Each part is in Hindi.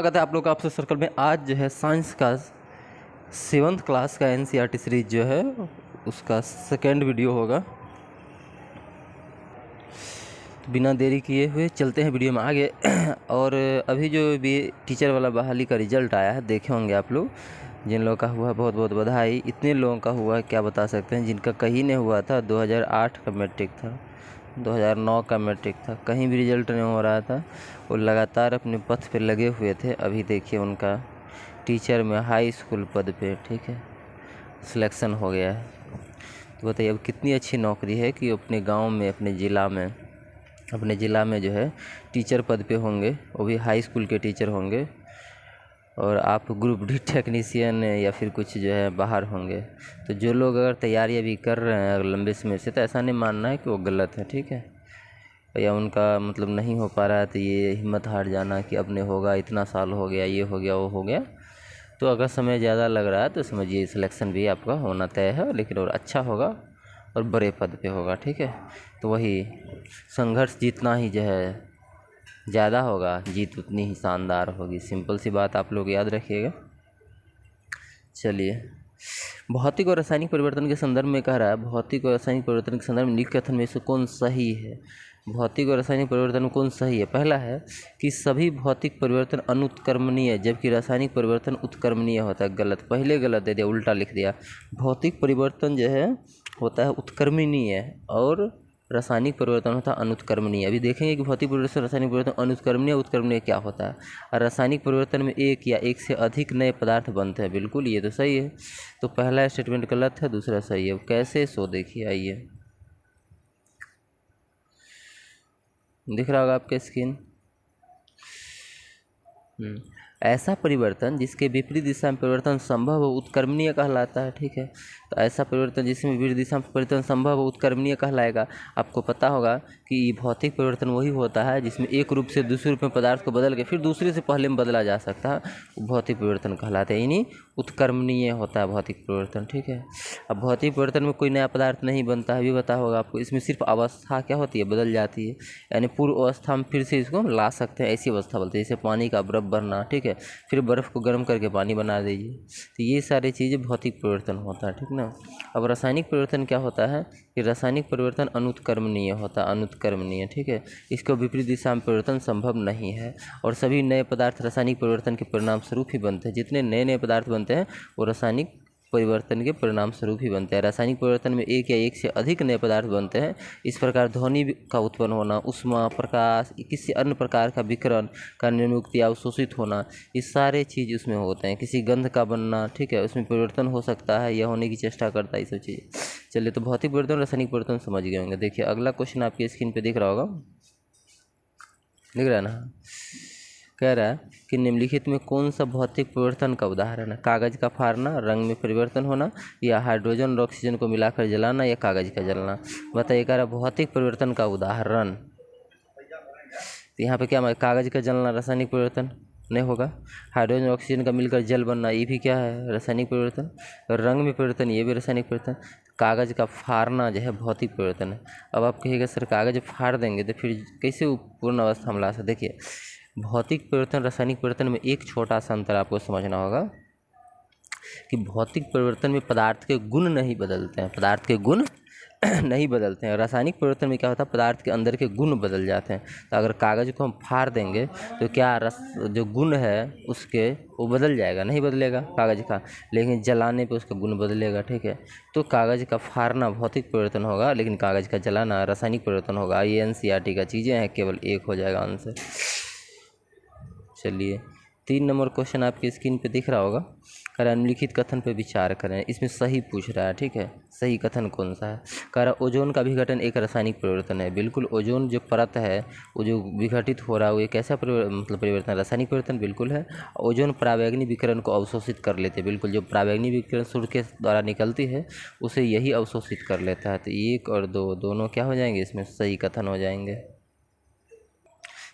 स्वागत है आप लोग का आपसे सर्कल में। आज जो है साइंस का 7th क्लास का एनसीईआरटी सीरीज जो है उसका सेकेंड वीडियो होगा। तो बिना देरी किए हुए चलते हैं वीडियो में आगे। और अभी जो भी टीचर वाला बहाली का रिजल्ट आया है देखे होंगे आप लोग। जिन लोगों का हुआ बहुत बहुत बधाई। इतने लोगों का हुआ क्या बता सकते हैं। जिनका कहीं नहीं हुआ था, 2008 का मैट्रिक था, 2009 का मैट्रिक था, कहीं भी रिजल्ट नहीं हो रहा था, वो लगातार अपने पथ पे लगे हुए थे। अभी देखिए उनका टीचर में हाई स्कूल पद पे, ठीक है, सिलेक्शन हो गया है। तो बताइए अब कितनी अच्छी नौकरी है कि अपने गांव में, अपने ज़िला में जो है टीचर पद पे होंगे, वो भी हाई स्कूल के टीचर होंगे। और आप ग्रुप डी टेक्नीशियन या फिर कुछ जो है बाहर होंगे। तो जो लोग अगर तैयारी अभी कर रहे हैं लंबे समय से, तो ऐसा नहीं मानना है कि वो गलत है, ठीक है, या उनका मतलब नहीं हो पा रहा है तो ये हिम्मत हार जाना कि अब नहीं होगा, इतना साल हो गया, ये हो गया, वो हो गया। तो अगर समय ज़्यादा लग रहा है तो समझिए सिलेक्शन भी आपका होना तय है, लेकिन और अच्छा होगा और बड़े पद पे होगा, ठीक है। तो वही संघर्ष जितना ही जो है ज़्यादा होगा, जीत उतनी ही शानदार होगी। सिंपल सी बात आप लोग याद रखिएगा। चलिए, भौतिक और रासायनिक परिवर्तन के संदर्भ में कह रहा है, भौतिक और रासायनिक परिवर्तन के संदर्भ में निम्न कथन में से कौन सही है। भौतिक और रासायनिक परिवर्तन में कौन सही है। पहला है कि सभी भौतिक परिवर्तन अनुत्क्रमणीय है, जबकि रासायनिक परिवर्तन उत्क्रमणीय होता है। गलत, पहले गलत दे दिया, उल्टा लिख दिया। भौतिक परिवर्तन जो है होता है उत्क्रमणीय और रासायनिक परिवर्तन होता है अनुत्क्रमणीय। अभी देखेंगे कि भौतिक परिवर्तन, रासायनिक परिवर्तन, अनुत्क्रमणीय, उत्क्रमणीय क्या होता है। और रासायनिक परिवर्तन में एक या एक से अधिक नए पदार्थ बनते हैं। बिल्कुल, ये तो सही है। तो पहला स्टेटमेंट गलत है, दूसरा सही है। कैसे, सो देखिए, आइए दिख रहा होगा आपके स्क्रीन। ऐसा परिवर्तन जिसके विपरीत दिशा में परिवर्तन संभव हो उत्क्रमणीय कहलाता है, ठीक है। तो ऐसा परिवर्तन जिसमें विपरीत दिशा में परिवर्तन संभव हो उत्क्रमणीय कहलाएगा। आपको पता होगा कि भौतिक परिवर्तन वही होता है जिसमें एक रूप से दूसरे रूप में पदार्थ को बदल के फिर दूसरे से पहले में बदला जा सकता है, वो भौतिक परिवर्तन कहलाते हैं, यानी उत्क्रमणीय होता है भौतिक परिवर्तन, ठीक है। अब भौतिक परिवर्तन में कोई नया पदार्थ नहीं बनता है, भी पता होगा आपको। इसमें सिर्फ अवस्था क्या होती है, बदल जाती है, यानी पूर्व अवस्था में फिर से इसको ला सकते हैं, ऐसी अवस्था बोलते हैं। जैसे पानी का बर्फ़ बनना, ठीक है, फिर बर्फ़ को गर्म करके पानी बना दीजिए। तो ये सारी चीज़ें भौतिक परिवर्तन होता है, ठीक ना। अब रासायनिक परिवर्तन क्या होता है कि रासायनिक परिवर्तन अनुत्क्रमणीय होता है, अनुत्क्रमणीय, ठीक है। इसको विपरीत दिशा में परिवर्तन संभव नहीं है। और सभी नए पदार्थ रासायनिक परिवर्तन के परिणाम स्वरूप ही बनते हैं। जितने नए नए पदार्थ बनते हैं वो रासायनिक परिवर्तन के परिणाम स्वरूप ही बनते हैं। रासायनिक परिवर्तन में एक या एक से अधिक नए पदार्थ बनते हैं। इस प्रकार ध्वनि का उत्पन्न होना, ऊष्मा, प्रकाश, किसी अन्य प्रकार का विकिरण का निर्मुक्त या अवशोषित होना, ये सारे चीज़ उसमें होते हैं। किसी गंध का बनना, ठीक है, उसमें परिवर्तन हो सकता है या होने की चेष्टा करता है, ये सब चीज़। चलिए, तो भौतिक परिवर्तन, रासायनिक परिवर्तन समझ गए होंगे। देखिए अगला क्वेश्चन आपकी स्क्रीन पर दिख रहा होगा, दिख रहा है ना। कह रहा है कि निम्नलिखित में कौन सा भौतिक परिवर्तन का उदाहरण है। कागज का फाड़ना, रंग में परिवर्तन होना, या हाइड्रोजन और ऑक्सीजन को मिलाकर जलाना, या कागज का जलना। बताइए, कह रहा है भौतिक परिवर्तन का उदाहरण। तो यहाँ पे क्या, कागज का जलना रासायनिक परिवर्तन नहीं होगा। हाइड्रोजन और ऑक्सीजन का मिलकर जल बनना, ये भी क्या है, रासायनिक परिवर्तन। रंग में परिवर्तन, ये भी रासायनिक परिवर्तन। कागज़ का फाड़ना जो है भौतिक परिवर्तन है। अब आप कहिएगा सर कागज़ फाड़ देंगे तो फिर कैसे पूर्ण अवस्था में ला सकते। देखिए, भौतिक परिवर्तन, रासायनिक परिवर्तन में एक छोटा सा अंतर आपको समझना होगा कि भौतिक परिवर्तन में पदार्थ के गुण नहीं बदलते हैं, पदार्थ के गुण नहीं बदलते हैं। रासायनिक परिवर्तन में क्या होता है, पदार्थ के अंदर के गुण बदल जाते हैं। तो अगर कागज़ को हम फाड़ देंगे तो क्या जो गुण है उसके वो बदल जाएगा, नहीं बदलेगा कागज़ का, लेकिन जलाने पे उसका गुण बदलेगा, ठीक है। तो कागज़ का फाड़ना भौतिक परिवर्तन होगा, लेकिन कागज़ का जलाना रासायनिक परिवर्तन होगा। ये एनसीईआरटी का चीज़ें हैं, केवल एक हो जाएगा आंसर। चलिए, 3 नंबर क्वेश्चन आपकी स्क्रीन पे दिख रहा होगा। कह रहा है निम्नलिखित कथन पे विचार करें। इसमें सही पूछ रहा है, ठीक है, सही कथन कौन सा है। कह रहा है ओजोन का विघटन एक रासायनिक परिवर्तन है। बिल्कुल, ओजोन जो परत है वो जो विघटित हो रहा है वो एक कैसा परिवर्तन, रासायनिक परिवर्तन बिल्कुल है। ओजोन परावैंगनी विकिरण को अवशोषित कर लेते हैं। बिल्कुल, जो परावैंगनी विकिरण सूर्य के द्वारा निकलती है उसे यही अवशोषित कर लेता है। तो 1 और 2 दोनों क्या हो जाएंगे, इसमें सही कथन हो जाएंगे।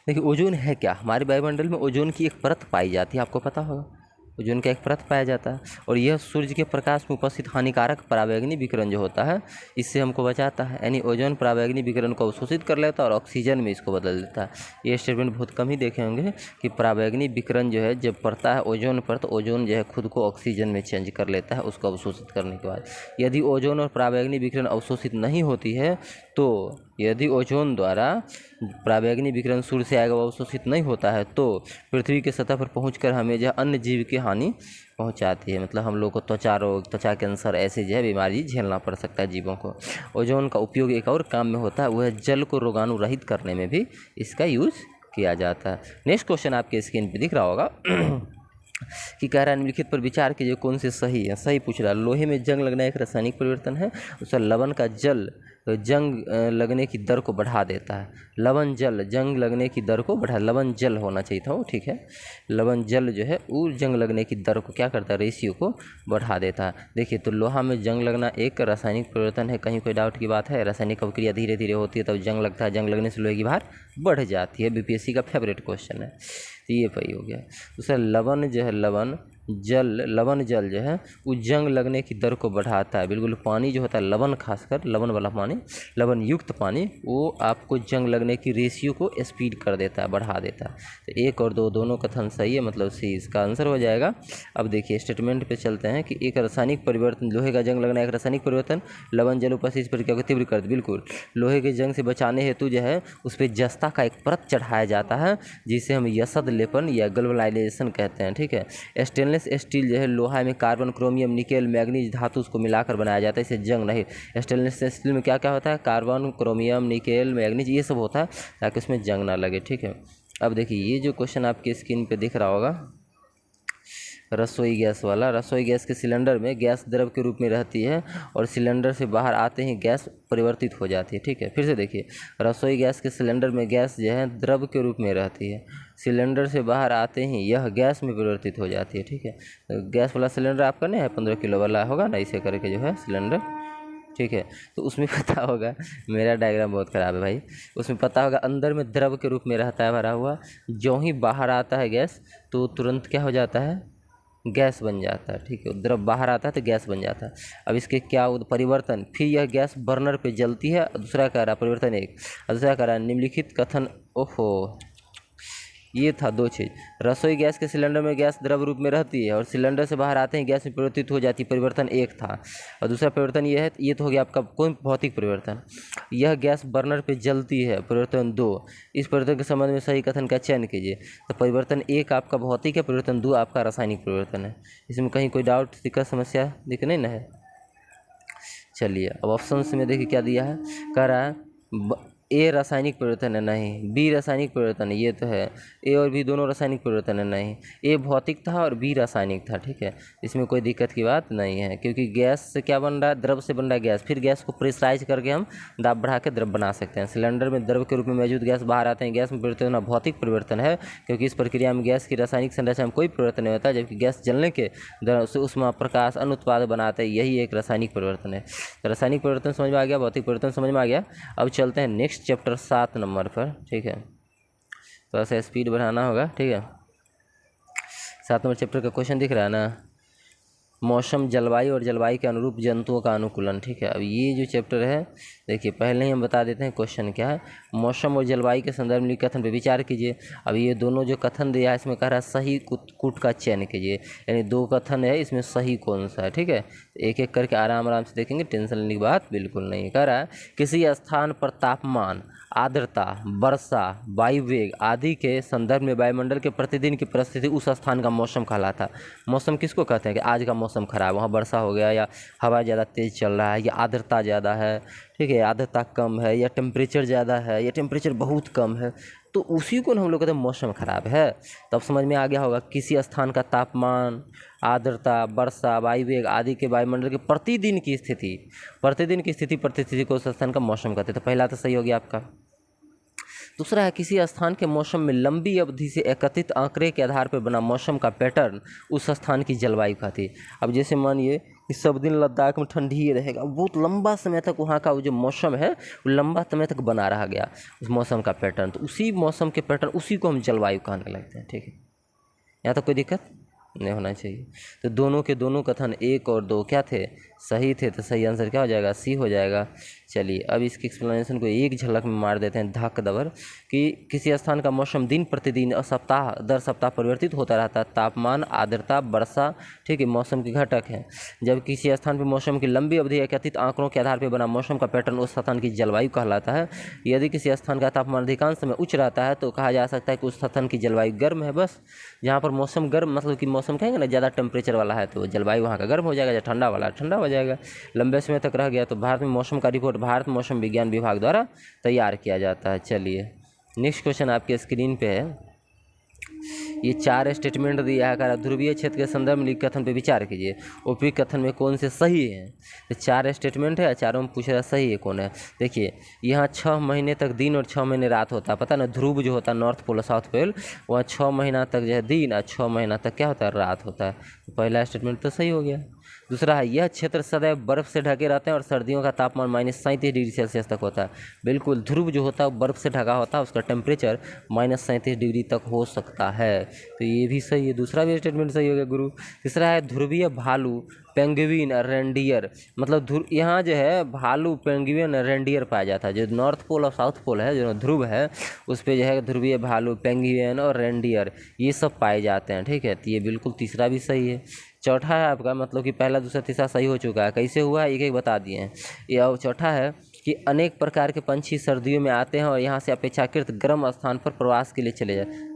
देखिए, ओजोन है क्या, हमारे वायुमंडल में ओजोन की एक परत पाई जाती है, आपको पता होगा। ओजोन का एक परत पाया जाता है, और यह सूर्य के प्रकाश में उपस्थित हानिकारक पराबैंगनी विकिरण जो होता है इससे हमको बचाता है। यानी ओजोन पराबैंगनी विकिरण को अवशोषित कर लेता है और ऑक्सीजन में इसको बदल देता है। ये स्टेटमेंट बहुत कम ही देखे होंगे कि पराबैंगनी विकिरण जो है जब पड़ता है ओजोन पर, तो ओजोन जो है खुद को ऑक्सीजन में चेंज कर लेता है उसको अवशोषित करने के बाद। यदि ओजोन और पराबैंगनी विकिरण अवशोषित नहीं होती है, तो यदि ओजोन द्वारा पराबैंगनी विकिरण सूर्य से आएगा वो अवशोषित नहीं होता है, तो पृथ्वी के सतह पर पहुंचकर हमें जो अन्य जीव की हानि पहुंचाती है। मतलब हम लोग को त्वचा रोग, त्वचा कैंसर ऐसे जो है बीमारी झेलना पड़ सकता है जीवों को। ओजोन का उपयोग एक और काम में होता है, वह जल को रोगाणु रहित करने में भी इसका यूज किया जाता है। नेक्स्ट क्वेश्चन आपके स्क्रीन पे दिख रहा होगा कि कह रहा है निम्नलिखित पर विचार कीजिए कौन से सही है। सही पूछ रहा है, लोहे में जंग लगना एक रासायनिक परिवर्तन है। उसका लवण का जल जंग लगने की दर को बढ़ा देता है। लवण जल जंग लगने की दर को बढ़ा, लवण जल होना चाहिए था वो, ठीक है। लवण जल जो है वो जंग लगने की दर को क्या करता है, रेशियो को बढ़ा देता है। देखिए तो लोहा में जंग लगना एक रासायनिक परिवर्तन है, कहीं कोई डाउट की बात है। रासायनिक अभिक्रिया धीरे धीरे होती है तब जंग लगता है, जंग लगने से लोहे की भार बढ़ जाती है। बीपीएससी का फेवरेट क्वेश्चन है, तो ये सही हो गया। दूसरा लवण जो है, लवण जल जो है वो जंग लगने की दर को बढ़ाता है। बिल्कुल पानी जो होता है लवण, खासकर लवण वाला पानी, लवण युक्त पानी, वो आपको जंग लगने की रेशियो को स्पीड कर देता है, बढ़ा देता है। तो एक और दो दोनों कथन सही है, मतलब सी इसका आंसर हो जाएगा। अब देखिए स्टेटमेंट पे चलते हैं कि एक रासायनिक परिवर्तन, लोहे का जंग लगना एक रासायनिक परिवर्तन, लवण जल उपस्थित प्रक्रिया को तीव्र कर दे। बिल्कुल लोहे के जंग से बचाने हेतु जो है उस पर जस्ता का एक परत चढ़ाया जाता है जिसे हम यसद लेपन या गल्वनाइजेशन कहते हैं, ठीक है। स्टेनलेस स्टील जो है लोहा में कार्बन, क्रोमियम, निकेल, मैग्नीज धातु उसको मिलाकर बनाया जाता है, इसे जंग नहीं। स्टेनलेस स्टील में क्या क्या होता है, कार्बन, क्रोमियम, निकेल, मैग्नीज ये सब होता है ताकि उसमें जंग ना लगे, ठीक है। अब देखिए ये जो क्वेश्चन आपकी स्क्रीन पे दिख रहा होगा रसोई गैस वाला, रसोई गैस के सिलेंडर में गैस द्रव के रूप में रहती है और सिलेंडर से बाहर आते ही गैस परिवर्तित हो जाती है, ठीक है। फिर से देखिए रसोई गैस के सिलेंडर में गैस जो है द्रव के रूप में रहती है, सिलेंडर से बाहर आते ही यह गैस में परिवर्तित हो जाती है, ठीक है। तो गैस वाला सिलेंडर आपका नहीं है 15 किलो वाला होगा ना, इसे करके जो है सिलेंडर, ठीक है। तो उसमें पता होगा, मेरा डायग्राम बहुत ख़राब है भाई, उसमें पता होगा अंदर में द्रव के रूप में रहता है भरा हुआ, जो ही बाहर आता है गैस तो तुरंत क्या हो जाता है, गैस बन जाता है, ठीक है। द्रव बाहर आता है तो गैस बन जाता है। अब इसके क्या परिवर्तन, फिर यह गैस बर्नर पे जलती है। दूसरा कह रहा परिवर्तन एक, दूसरा कह रहा निम्नलिखित कथन, ओहो ये था दो चीज़, रसोई गैस के सिलेंडर में गैस द्रव रूप में रहती है और सिलेंडर से बाहर आते ही गैस में परिवर्तित हो जाती है, परिवर्तन एक था। और दूसरा परिवर्तन ये है, ये तो हो गया आपका कोई भौतिक परिवर्तन, यह गैस बर्नर पे जलती है, परिवर्तन दो। इस परिवर्तन के संबंध में सही कथन का चयन कीजिए। तो परिवर्तन एक आपका भौतिक है, परिवर्तन दो आपका रासायनिक परिवर्तन है। इसमें कहीं कोई डाउट, दिक्कत, समस्या दिख नहीं ना है। चलिए अब ऑप्शन में देखिए क्या दिया है, कह रहा है ए रासायनिक परिवर्तन है, नहीं। बी रासायनिक परिवर्तन है, ये तो है। ए और बी दोनों रासायनिक परिवर्तन है, नहीं। ए भौतिक था और बी रासायनिक था, ठीक है। इसमें कोई दिक्कत की बात नहीं है, क्योंकि गैस से क्या बन रहा है, द्रव से बन रहा है गैस, फिर गैस को प्रेशराइज करके हम दाब बढ़ा के द्रव बना सकते हैं। सिलेंडर में द्रव के रूप में मौजूद गैस बाहर आते हैं, गैस में परिवर्तन होना भौतिक परिवर्तन है, क्योंकि इस प्रक्रिया में गैस की रासायनिक संरचना में कोई परिवर्तन नहीं होता, जबकि गैस जलने के दौरान उससे उष्मा, प्रकाश, अन्य उत्पाद बनाते हैं, यही एक रासायनिक परिवर्तन है। तो रासायनिक परिवर्तन समझ में आ गया, भौतिक परिवर्तन समझ में आ गया। अब चलते हैं नेक्स्ट चैप्टर 7 नंबर पर, ठीक है। थोड़ा सा स्पीड बढ़ाना होगा, ठीक है। 7 नंबर चैप्टर का क्वेश्चन दिख रहा है ना, मौसम, जलवायु और जलवायु के अनुरूप जंतुओं का अनुकूलन, ठीक है। अब ये जो चैप्टर है देखिए पहले ही हम बता देते हैं क्वेश्चन क्या है। मौसम और जलवायु के संदर्भ में कथन पर विचार कीजिए। अब ये दोनों जो कथन दिया है इसमें कह रहा है सही कूट का चयन कीजिए, यानी दो कथन है इसमें सही कौन सा है, ठीक है। एक एक करके आराम आराम से देखेंगे, टेंशन लेने की बात बिल्कुल नहीं। कह रहा है किसी स्थान पर तापमान, आर्द्रता, वर्षा, वायु वेग आदि के संदर्भ में वायुमंडल के प्रतिदिन की परिस्थिति उस स्थान का मौसम कहलाता है। मौसम किसको कहते हैं कि आज का मौसम खराब, वहाँ वर्षा हो गया, या हवा ज़्यादा तेज़ चल रहा है, या आर्द्रता ज़्यादा है, ठीक है, आर्द्रता कम है, या टेम्परेचर ज़्यादा है, या टेम्परेचर बहुत कम है, तो उसी को हम लोग कहते हैं मौसम खराब है। तब समझ में आ गया होगा किसी स्थान का तापमान, आर्द्रता, वर्षा, वायु वेग आदि के वायुमंडल के प्रतिदिन की स्थिति, परिस्थिति को उस स्थान का मौसम कहते हैं। तो पहला तो सही हो गया आपका। दूसरा है किसी स्थान के मौसम में लंबी अवधि से एकत्रित आंकड़े के आधार पर बना मौसम का पैटर्न उस स्थान की जलवायु कहती है। अब जैसे मानिए कि सब दिन लद्दाख में ठंडी ही रहेगा, बहुत लंबा समय तक वहाँ का वो जो मौसम है वो लंबा समय तक बना रहा गया उस मौसम का पैटर्न, तो उसी मौसम के पैटर्न उसी को हम जलवायु कहने लगते हैं, ठीक है। यहाँ तक कोई दिक्कत नहीं होना चाहिए। तो दोनों के दोनों कथन 1 और 2 क्या थे, सही थे। तो सही आंसर क्या हो जाएगा, सी हो जाएगा। चलिए अब इसकी एक्सप्लेनेशन को एक झलक में मार देते हैं धक दबर कि किसी स्थान का मौसम दिन प्रतिदिन और सप्ताह दर सप्ताह परिवर्तित होता रहता है। तापमान, आर्द्रता, वर्षा, ठीक है, मौसम के घटक हैं। जब किसी स्थान पर मौसम की लंबी अवधि या कथित आंकड़ों के आधार पर बना मौसम का पैटर्न उस स्थान की जलवायु कहलाता है। यदि किसी स्थान का तापमान अधिकांश समय उच्च रहता है तो कहा जा सकता है कि उस स्थान की जलवायु गर्म है। बस जहाँ पर मौसम गर्म मतलब कि मौसम कहेंगे ना ज़्यादा टेम्परेचर वाला है तो जलवायु वहाँ का गर्म हो जाएगा, या ठंडा वाला ठंडा हो जाएगा, लंबे समय तक रह गया। तो भारत में मौसम का रिपोर्ट भारत मौसम विज्ञान विभाग द्वारा तैयार किया जाता है। चलिए नेक्स्ट क्वेश्चन आपके स्क्रीन पे है। ये 4 स्टेटमेंट दिया है, कहा ध्रुवीय क्षेत्र के संदर्भ में लिखित कथन पर विचार कीजिए, उपयुक्त कथन में कौन से सही है। तो 4 स्टेटमेंट है, चारों में पूछ रहा सही है कौन है। देखिए यहाँ 6 महीने तक दिन और 6 महीने रात होता है, पता ना, ध्रुव जो होता है नॉर्थ पोल और साउथ पोल, वहाँ 6 महीना तक जो है दिन और 6 महीना तक क्या होता है, रात होता है। तो पहला स्टेटमेंट तो सही हो गया। दूसरा है, यह क्षेत्र सदैव बर्फ से ढके रहते हैं और सर्दियों का तापमान -37 डिग्री सेल्सियस तक होता है। बिल्कुल, ध्रुव जो होता है वो बर्फ से ढका होता है, उसका टेम्परेचर -37 डिग्री तक हो सकता है। तो ये भी सही है, दूसरा भी स्टेटमेंट सही हो गया गुरु। तीसरा है, ध्रुवीय भालू, पेंगुइन और रेंडियर, मतलब यहाँ जो है भालू, पेंगुइन और रेंडियर पाया जाता है। जो नॉर्थ पोल और साउथ पोल है, जो ध्रुव है, उस पर जो है ध्रुवीय भालू, पेंगुइन और रेंडियर ये सब पाए जाते हैं। ठीक है, तो ये बिल्कुल तीसरा भी सही है। चौथा है आपका, मतलब कि पहला दूसरा तीसरा सही हो चुका है। कैसे हुआ एक एक बता दिए हैं। ये और चौथा है कि अनेक प्रकार के पंछी सर्दियों में आते हैं और यहाँ से अपेक्षाकृत गर्म स्थान पर प्रवास के लिए चले जाते।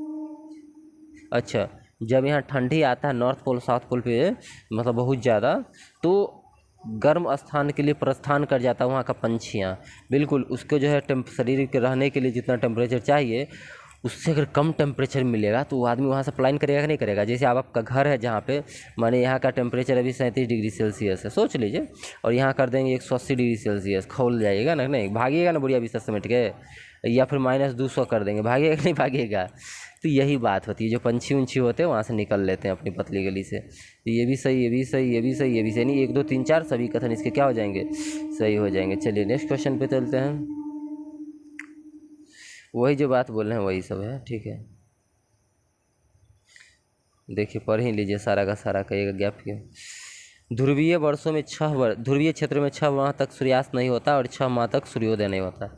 अच्छा, जब यहाँ ठंडी आता है नॉर्थ पोल साउथ पोल पे, मतलब बहुत ज़्यादा, तो गर्म स्थान के लिए प्रस्थान कर जाता है वहाँ का पंछियाँ। बिल्कुल, उसको जो है शरीर के रहने के लिए जितना टेम्परेचर चाहिए उससे अगर कम टेम्परेचर मिलेगा तो वो आदमी वहाँ से पलायन करेगा कि नहीं करेगा। जैसे आपका घर है जहाँ पे, माने यहाँ का टेम्परेचर अभी 37 डिग्री सेल्सियस है, सोच लीजिए, और यहाँ कर देंगे 180 डिग्री सेल्सियस, खौल जाइएगा ना, नहीं भागिएगा ना बुढ़िया बिस्तर समेट के, या फिर -200 कर देंगे, भागेगा कि नहीं भागेगा। तो यही बात होती है, जो पंछी उंछी होते हैं वहाँ से निकल लेते हैं अपनी पतली गली से। तो ये भी सही, ये भी सही, ये भी सही, ये भी सही, नहीं 1 2 3 4 सभी कथन इसके क्या हो जाएंगे, सही हो जाएंगे। चलिए नेक्स्ट क्वेश्चन पे चलते हैं। वही जो बात बोल रहे हैं वही सब है, ठीक है। देखिए पढ़ ही लीजिए सारा का सारा, कहिएगा गैप क्यों। ध्रुवीय वर्षों में 6 वर्ष, ध्रुवीय क्षेत्र में 6 माह तक सूर्यास्त नहीं होता और 6 माह तक सूर्योदय नहीं होता।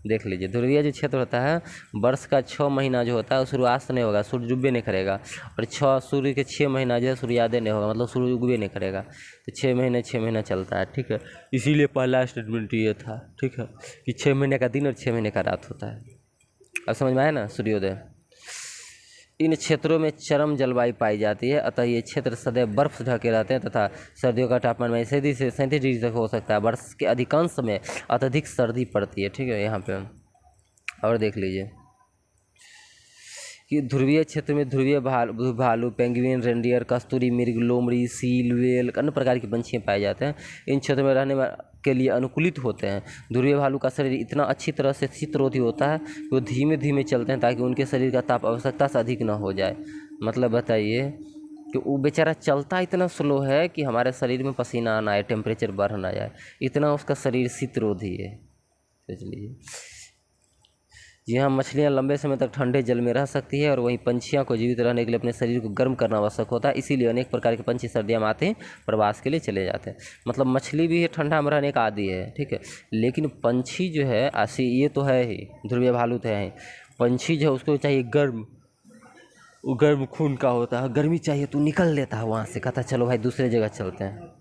देख लीजिए, ध्रुवीय जो क्षेत्र होता है, वर्ष का 6 महीना जो होता है सूर्यास्त नहीं होगा, सूर्य डूबे नहीं करेगा, और सूर्य के 6 महीना जो है सूर्योदय नहीं होगा, मतलब सूर्य उगबे नहीं करेगा। तो 6 महीने चलता है, ठीक है। इसीलिए पहला स्टेटमेंट ये था, ठीक है, कि 6 महीने का दिन और 6 महीने का रात होता है। अब समझ में आया ना, सूर्योदय। इन क्षेत्रों में चरम जलवायु पाई जाती है, अतः ये क्षेत्र सदैव बर्फ से ढके रहते हैं तथा सर्दियों का तापमान में 37 डिग्री तक हो सकता है। वर्ष के अधिकांश समय अत्यधिक सर्दी पड़ती है, ठीक है। यहाँ पे और देख लीजिए कि ध्रुवीय क्षेत्र में ध्रुवीय भालू, पेंगुइन, रेंडियर, कस्तूरी मृग, लोमड़ी, सील, व्हेल, अन्य प्रकार की पंछियाँ पाए जाते हैं। इन क्षेत्रों में रहने के लिए अनुकूलित होते हैं। ध्रुवीय भालू का शरीर इतना अच्छी तरह से शीतरोधी होता है कि वो धीमे धीमे चलते हैं ताकि उनके शरीर का ताप आवश्यकता से अधिक न हो जाए। मतलब बताइए कि वो बेचारा चलता इतना स्लो है कि हमारे शरीर में पसीना ना आए, टेम्परेचर बढ़ ना जाए, इतना उसका शरीर शीतरोधी है। सोच लीजिए। जी हाँ, मछलियाँ लंबे समय तक ठंडे जल में रह सकती है और वहीं पंछियों को जीवित रहने के लिए अपने शरीर को गर्म करना आवश्यक होता है। इसीलिए अनेक प्रकार के पंछी सर्दियों में आते हैं, प्रवास के लिए चले जाते हैं। मतलब मछली भी ठंडा में रहने का आदी है, ठीक है, लेकिन पंछी जो है ये तो है ही, ध्रुवीय भालू तो है ही, पंछी जो है उसको चाहिए गर्म, वो गर्म खून का होता है, गर्मी चाहिए तो निकल लेता है वहाँ से, कहता चलो भाई दूसरे जगह चलते हैं।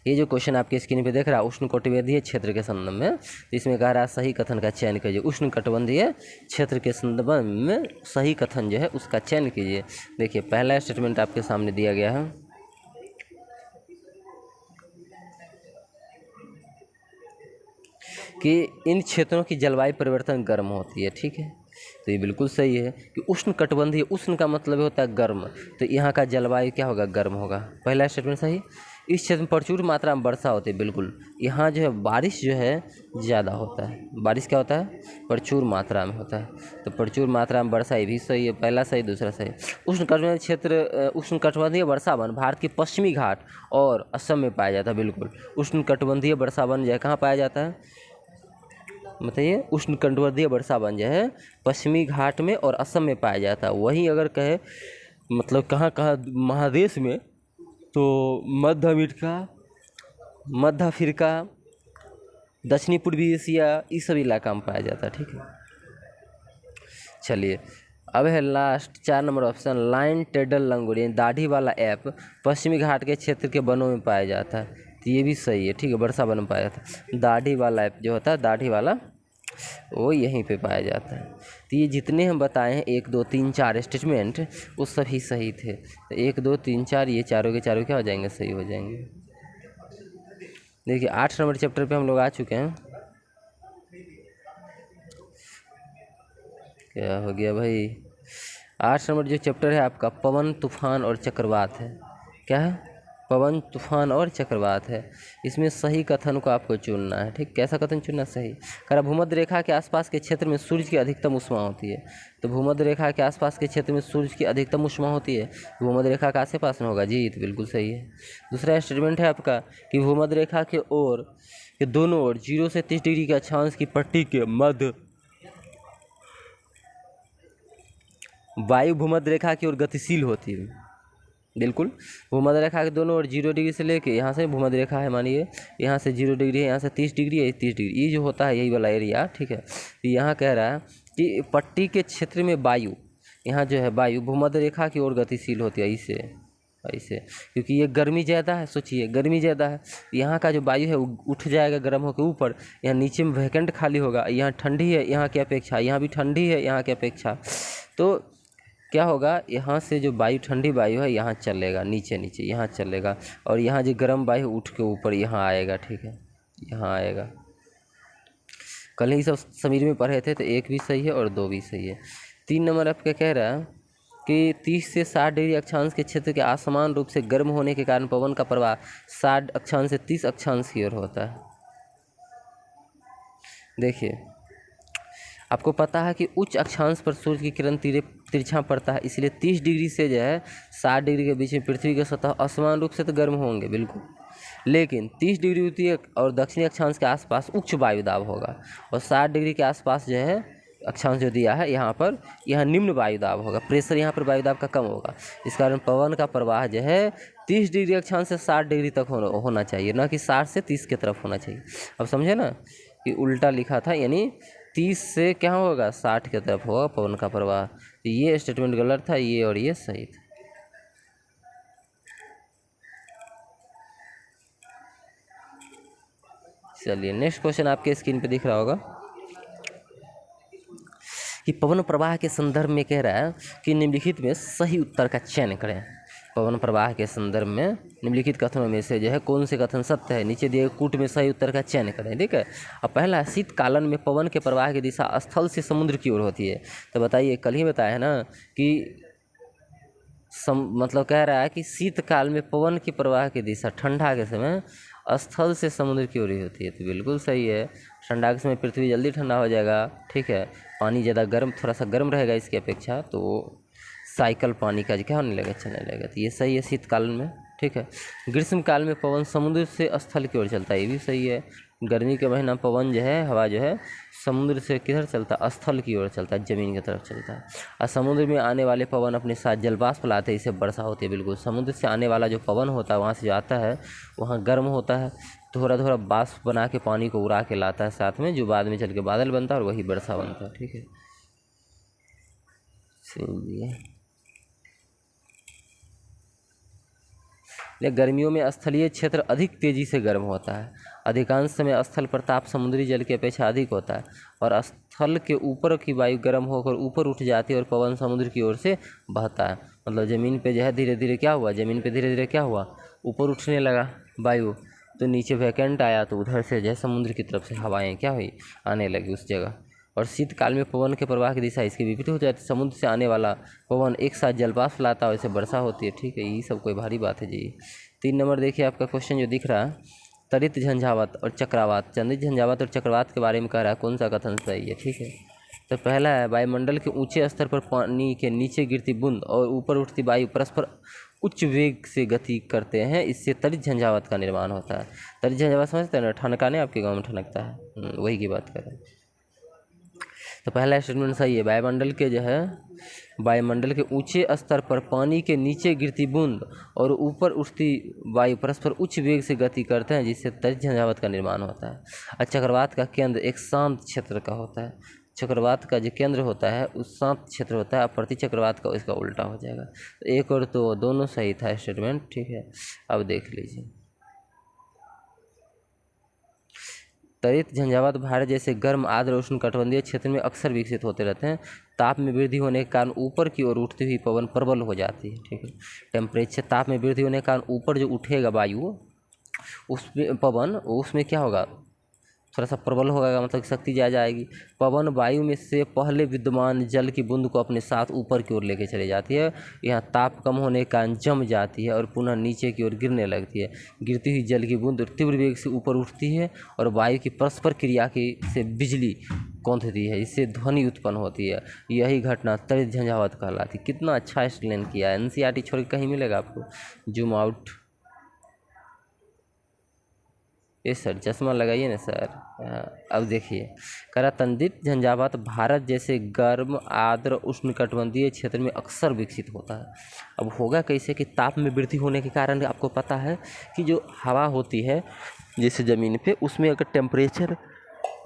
ये जो क्वेश्चन आपके स्क्रीन पे देख रहा है उष्णकटिबंधीय क्षेत्र के संदर्भ में, इसमें कह रहा है सही कथन का चयन कीजिए। उष्णकटिबंधीय क्षेत्र के संदर्भ में सही कथन जो है उसका चयन कीजिए। देखिए पहला स्टेटमेंट आपके सामने दिया गया है कि इन क्षेत्रों की जलवायु परिवर्तन गर्म होती है, ठीक है। तो ये बिल्कुल सही है कि उष्णकटिबंधीय, उष्ण का मतलब होता है गर्म, तो यहाँ का जलवायु क्या होगा, गर्म होगा। पहला स्टेटमेंट सही। इस क्षेत्र में प्रचुर मात्रा में वर्षा होती है, बिल्कुल। यहाँ जो है बारिश जो है ज़्यादा होता है, बारिश क्या होता है, प्रचुर मात्रा में होता है, तो प्रचुर मात्रा में वर्षा, ये भी सही है, पहला सही दूसरा सही। उष्णकटिबंधीय क्षेत्र, उष्णकटिबंधीय वर्षा वन भारत के पश्चिमी घाट और असम में पाया जाता है, बिल्कुल। उष्णकटिबंधीय वर्षा वन जो है कहाँ पाया जाता है, बताइए, उष्णकटिबंधीय वर्षा वन जो है पश्चिमी घाट में और असम में पाया जाता है। वहीं अगर कहे मतलब कहाँ कहाँ महादेश में, तो मध्य अमेरिका, मध्य अफ्रीका, दक्षिणी पूर्वी एशिया, इस सब इलाका में पाया जाता है। ठीक है, चलिए अब है लास्ट 4 नंबर ऑप्शन, लाइन टेडल लंगूर यानी दाढ़ी वाला ऐप पश्चिमी घाट के क्षेत्र के वनों में पाया जाता है। तो ये भी सही है। ठीक है, वर्षा वन में पाया जाता है। दाढ़ी वाला ऐप जो होता है, दाढ़ी वाला, वो यहीं पे पाया जाता है। तो ये जितने हम बताए हैं 1 2 3 4 स्टेटमेंट, वो सभी सही थे। तो 1 2 3 4 ये चारों के चारों क्या हो जाएंगे, सही हो जाएंगे। देखिए 8 नंबर चैप्टर पे हम लोग आ चुके हैं। क्या हो गया भाई, 8 नंबर जो चैप्टर है आपका पवन तूफान और चक्रवात है। क्या है, पवन तूफान और चक्रवात है। इसमें सही कथन को आपको चुनना है। ठीक, कैसा कथन चुनना सही, करा भूमध्य रेखा के आसपास के क्षेत्र में सूर्य की अधिकतम ऊष्मा होती है। तो भूमध्य रेखा के आसपास के क्षेत्र में सूर्य की अधिकतम ऊष्मा होती है, भूमध्य रेखा के आस-पास में होगा जी, तो बिल्कुल सही है। दूसरा स्टेटमेंट है आपका कि भूमध्य रेखा के ओर के दोनों ओर 0 से 30 डिग्री के अक्षांश की पट्टी के मध्य वायु भूमध्य रेखा की ओर गतिशील होती है। बिल्कुल, भूमध्य रेखा के दोनों ओर 0 डिग्री से लेके, यहाँ से भूमध्य रेखा है मानिए, यहाँ से 0 डिग्री है, यहाँ से 30 डिग्री है, 30 डिग्री, ये जो होता है यही वाला एरिया। ठीक है, तो यहाँ कह रहा है कि पट्टी के क्षेत्र में वायु, यहाँ जो है वायु भूमध्य रेखा की ओर गतिशील होती है, ऐसे क्योंकि ये गर्मी ज़्यादा है। सोचिए गर्मी ज़्यादा है, यहाँ का जो वायु है वो उठ जाएगा गर्म होकर ऊपर, यहाँ नीचे में वैकेंट खाली होगा, यहाँ ठंडी है यहाँ की अपेक्षा, यहाँ भी ठंडी है यहाँ की अपेक्षा। तो क्या होगा, यहाँ से जो वायु ठंडी वायु है यहाँ चलेगा, नीचे नीचे यहाँ चलेगा, और यहाँ जो गर्म वायु उठ के ऊपर यहाँ आएगा। ठीक है, यहाँ आएगा। कल ही सब समीर में पढ़े थे, तो 1 भी सही है और 2 भी सही है। 3 नंबर आपका कह रहा है कि 30 से 60 डिग्री अक्षांश के क्षेत्र के असमान रूप से गर्म होने के कारण पवन का प्रवाह 60 अक्षांश से 30 अक्षांश की ओर होता है। देखिए आपको पता है कि उच्च अक्षांश पर सूर्य की किरण तिरछा पड़ता है, इसलिए 30 डिग्री से जो है 60 डिग्री के बीच में पृथ्वी की सतह असमान रूप से तो गर्म होंगे बिल्कुल, लेकिन 30 डिग्री उत्तरी और दक्षिणी अक्षांश के आसपास उच्च वायु दाब होगा, और 60 डिग्री के आसपास जो है अक्षांश जो दिया है यहाँ पर, यहाँ निम्न वायु दाब होगा, प्रेशर यहाँ पर वायु दाब का कम होगा। इस कारण पवन का प्रवाह जो है 30 डिग्री अक्षांश से 60 डिग्री तक होना चाहिए, ना कि 60 से 30 की तरफ होना चाहिए। अब समझे ना कि उल्टा लिखा था, यानी 30 से क्या होगा 60 की तरफ होगा पवन का प्रवाह। तो ये स्टेटमेंट गलत था, ये और ये सही था। चलिए नेक्स्ट क्वेश्चन आपके स्क्रीन पे दिख रहा होगा कि पवन प्रवाह के संदर्भ में कह रहा है कि निम्नलिखित में सही उत्तर का चयन करें। पवन प्रवाह के संदर्भ में निम्नलिखित कथनों में से जो है कौन से कथन सत्य है, नीचे दिए कूट में सही उत्तर का चयन करें। ठीक है, अब पहला, शीतकालन में पवन के प्रवाह की दिशा स्थल से समुद्र की ओर होती है। तो बताइए, कल ही बताया है ना कि मतलब कह रहा है कि शीतकाल में पवन की प्रवाह की दिशा ठंडा के समय स्थल से समुद्र की ओर ही होती है। तो बिल्कुल सही है, ठंडा के समय पृथ्वी जल्दी ठंडा हो जाएगा। ठीक है, पानी ज़्यादा गर्म, थोड़ा सा गर्म रहेगा इसकी अपेक्षा, तो साइकिल पानी का क्या होने लगेगा, चलने लगेगा। तो ये सही है शीतकाल में। ठीक है, ग्रीष्मकाल में पवन समुद्र से स्थल की ओर चलता है, ये भी सही है। गर्मी के महीना पवन जो है, हवा जो है समुद्र से किधर चलता है, स्थल की ओर चलता है, ज़मीन की तरफ चलता है। और समुद्र में आने वाले पवन अपने साथ जलवाष्प लाते हैं, इससे वर्षा होती है। बिल्कुल, समुद्र से आने वाला जो पवन होता है वहाँ से जो आता है वहाँ गर्म होता है, थोड़ा थोड़ा वाष्प बना के पानी को उड़ा के लाता है साथ में, जो बाद में चल के बादल बनता है और वही वर्षा बनता है। ठीक है, चलिए गर्मियों में स्थलीय क्षेत्र अधिक तेजी से गर्म होता है। अधिकांश समय स्थल पर ताप समुद्री जल की अपेक्षा अधिक होता है, और स्थल के ऊपर की वायु गर्म होकर ऊपर उठ जाती है और पवन समुद्र की ओर से बहता है। मतलब ज़मीन पे जो है धीरे धीरे क्या हुआ, ज़मीन पे धीरे धीरे क्या हुआ, ऊपर उठने लगा वायु, तो नीचे वैकेंट आया, तो उधर से जो है समुद्र की तरफ से हवाएँ क्या हुई, आने लगी उस जगह। और शीतकाल में पवन के प्रवाह की दिशा इसके विपरीत हो जाती है, समुद्र से आने वाला पवन एक साथ जलवाष्प लाता है, वैसे वर्षा होती है। ठीक है, ये सब कोई भारी बात है जी। 3 नंबर देखिए आपका क्वेश्चन जो दिख रहा है, त्वरित झंझावात और चक्रवात, त्वरित झंझावात और चक्रवात के बारे में कह रहा है, कौन सा कथन सही है। ठीक है, तो पहला है, वायुमंडल के ऊंचे स्तर पर पानी के नीचे गिरती बूंद और ऊपर उठती वायु परस्पर उच्च वेग से गति करते हैं, इससे त्वरित झंझावात का निर्माण होता है। त्वरित झंझावात समझते हैं ना, ठनकाने आपके गाँव में ठनकता है, वही की बात कर रहे हैं। तो पहला स्टेटमेंट सही है। वायुमंडल के ऊंचे स्तर पर पानी के नीचे गिरती बूंद और ऊपर उठती वायु परस्पर उच्च वेग से गति करते हैं, जिससे तरित झंझावात का निर्माण होता है। और चक्रवात का केंद्र एक शांत क्षेत्र का होता है। चक्रवात का जो केंद्र होता है उस शांत क्षेत्र होता है, और प्रति चक्रवात का इसका उल्टा हो जाएगा। तो एक और तो दोनों सही था स्टेटमेंट, ठीक है। अब देख लीजिए, तरित झंझावात भारत जैसे गर्म आर्द्र उष्णकटिबंधीय क्षेत्र में अक्सर विकसित होते रहते हैं। ताप में वृद्धि होने के कारण ऊपर की ओर उठती हुई पवन प्रबल हो जाती है, ठीक है। टेम्परेचर, ताप में वृद्धि होने के कारण ऊपर जो उठेगा वायु, उसमें पवन, उसमें क्या होगा, थोड़ा सा प्रबल होगा, मतलब शक्ति जा जाएगी। पवन वायु में से पहले विद्यमान जल की बूंद को अपने साथ ऊपर की ओर लेके चली जाती है। यहाँ ताप कम होने के कारण जम जाती है और पुनः नीचे की ओर गिरने लगती है। गिरती हुई जल की बूंद तीव्र वेग से ऊपर उठती है और वायु की परस्पर क्रिया की से बिजली कौंधती है, इससे ध्वनि उत्पन्न होती है। यही घटना तरित झंझावात कहलाती है। कितना अच्छा एक्सप्लेन किया है, NCERT छोड़ के कहीं मिलेगा आपको। जूम आउट, ये सर चश्मा लगाइए ना सर। अब देखिए, करातंदित झंझावात भारत जैसे गर्म आर्द्र उष्णकटिबंधीय क्षेत्र में अक्सर विकसित होता है। अब होगा कैसे कि ताप में वृद्धि होने के कारण आपको पता है कि जो हवा होती है जैसे ज़मीन पे, उसमें अगर टेम्परेचर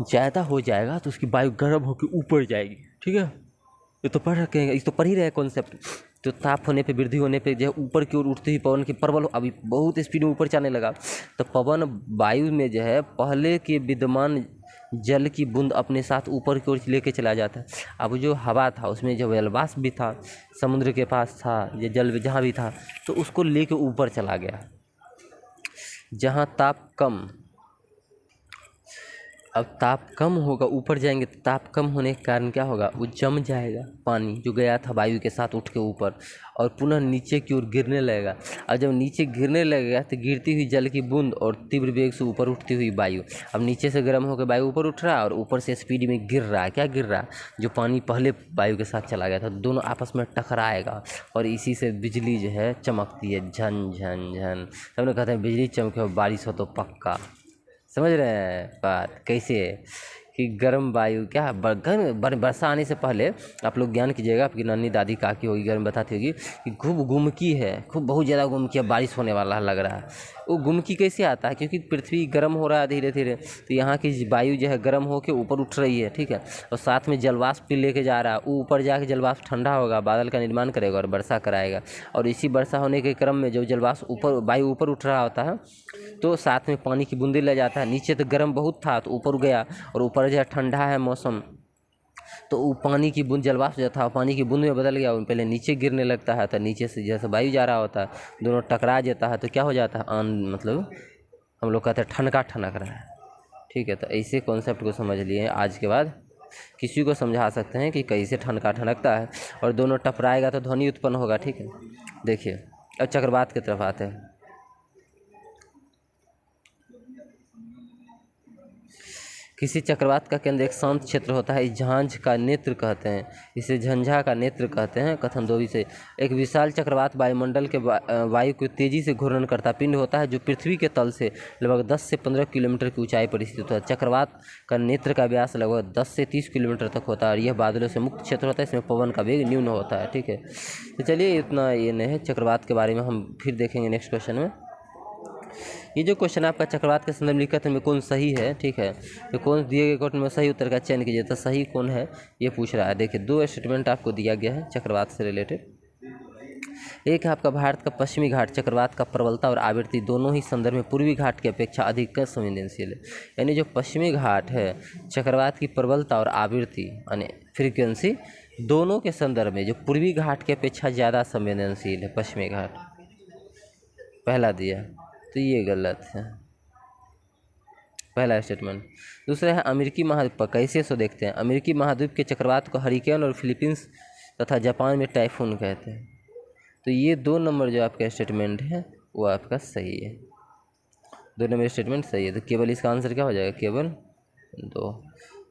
ज़्यादा हो जाएगा तो उसकी वायु गर्म होकर ऊपर जाएगी, ठीक है। ये तो पढ़ रखे हैं, इस तो पढ़ ही रहे कॉन्सेप्ट। तो ताप होने पे, वृद्धि होने पे जो है ऊपर की ओर उठती हुई पवन की प्रबल, अभी बहुत स्पीड में ऊपर जाने लगा, तो पवन वायु में जो है पहले के विद्यमान जल की बूंद अपने साथ ऊपर की ओर लेके चला जाता है। अब जो हवा था उसमें जो जलवाष्प भी था, समुद्र के पास था, ये जल जहाँ भी था, तो उसको लेके ऊपर चला गया। जहाँ ताप कम, अब ताप कम होगा, ऊपर जाएंगे तो ताप कम होने के कारण क्या होगा, वो जम जाएगा पानी जो गया था वायु के साथ उठ के ऊपर, और पुनः नीचे की ओर गिरने लगेगा। और जब नीचे गिरने लगेगा तो गिरती हुई जल की बूंद और तीव्र वेग से ऊपर उठती हुई वायु, अब नीचे से गर्म होकर वायु ऊपर उठ रहा है और ऊपर से स्पीड में गिर रहा है। क्या गिर रहा है, जो पानी पहले वायु के साथ चला गया था, दोनों आपस में टकराएगा और इसी से बिजली जो है चमकती है, झन झन झन। सबने कहते हैं बिजली चमके और बारिश हो तो पक्का। समझ रहे हैं बात कैसे है कि गर्म वायु क्या वर्षा आने से पहले आप लोग ज्ञान कीजिएगा। आपकी नानी दादी काकी होगी, गर्म बताती होगी कि खूब गुमकी है, खूब बहुत ज़्यादा गुमकी है, बारिश होने वाला लग रहा है। वो गुमकी कैसे आता है, क्योंकि पृथ्वी गर्म हो रहा है धीरे धीरे, तो यहाँ की वायु जो है गर्म होकर ऊपर उठ रही है, ठीक है। और साथ में जलवाष्प भी लेके जा रहा है, वो ऊपर जाके जलवाष्प ठंडा होगा, बादल का निर्माण करेगा और वर्षा कराएगा। और इसी वर्षा होने के क्रम में जो जलवाष्प ऊपर, वायु ऊपर उठ रहा होता है, तो साथ में पानी की बूंदें ले जाता है। नीचे तो गर्म बहुत था तो ऊपर गया, और ऊपर जो है ठंडा है मौसम, तो वो पानी की बूंद, जलवाष्प जो था पानी की बूंद में बदल गया, वो पहले नीचे गिरने लगता है, तो नीचे से जैसे वायु जा रहा होता है, दोनों टकरा जाता है, तो क्या हो जाता है, मतलब हम लोग कहते हैं ठनका ठनक रहा है, ठीक है। तो ऐसे कॉन्सेप्ट को समझ लिए, आज के बाद किसी को समझा सकते हैं कि कैसे ठनका ठनकता है, और दोनों टकराएगा तो ध्वनि उत्पन्न होगा, ठीक है। देखिए अब चक्रवात की तरफ आते हैं। किसी चक्रवात का केंद्र एक शांत क्षेत्र होता है, इस झांझ का नेत्र कहते हैं, इसे झंझा का नेत्र कहते हैं। कथन 2 से, एक विशाल चक्रवात वायुमंडल के वायु को तेजी से घूर्णन करता पिंड होता है, जो पृथ्वी के तल से लगभग 10 से 15 किलोमीटर की ऊंचाई पर स्थित होता है। चक्रवात का नेत्र का व्यास लगभग 10 से 30 किलोमीटर तक होता है, और यह बादलों से मुक्त क्षेत्र होता है, इसमें पवन का वेग न्यून होता है, ठीक है। तो चलिए इतना ये नहीं है चक्रवात के बारे में, हम फिर देखेंगे नेक्स्ट क्वेश्चन में। ये जो क्वेश्चन आपका चक्रवात के संदर्भ में कथन में कौन सही है, ठीक है, तो कौन दिए गए क्वेश्चन में सही उत्तर का चयन कीजिए, तो सही कौन है ये पूछ रहा है। देखिए 2 स्टेटमेंट आपको दिया गया है चक्रवात से रिलेटेड। एक है आपका, भारत का पश्चिमी घाट चक्रवात का प्रबलता और आवृत्ति दोनों ही संदर्भ में पूर्वी घाट की अपेक्षा अधिक संवेदनशील है। यानी जो पश्चिमी घाट है, चक्रवात की प्रबलता और आवृत्ति यानी फ्रीक्वेंसी दोनों के संदर्भ में जो पूर्वी घाट की अपेक्षा ज़्यादा संवेदनशील है पश्चिमी घाट, पहला दिया, तो ये गलत है पहला स्टेटमेंट। दूसरा है अमेरिकी महाद्वीप पर कैसे, सो देखते हैं। अमेरिकी महाद्वीप के चक्रवात को हरिकेन और फिलीपींस तथा जापान में टाइफून कहते हैं। तो ये 2 नंबर जो आपका स्टेटमेंट है वो आपका सही है, 2 नंबर स्टेटमेंट सही है। तो केवल इसका आंसर क्या हो जाएगा, केवल 2।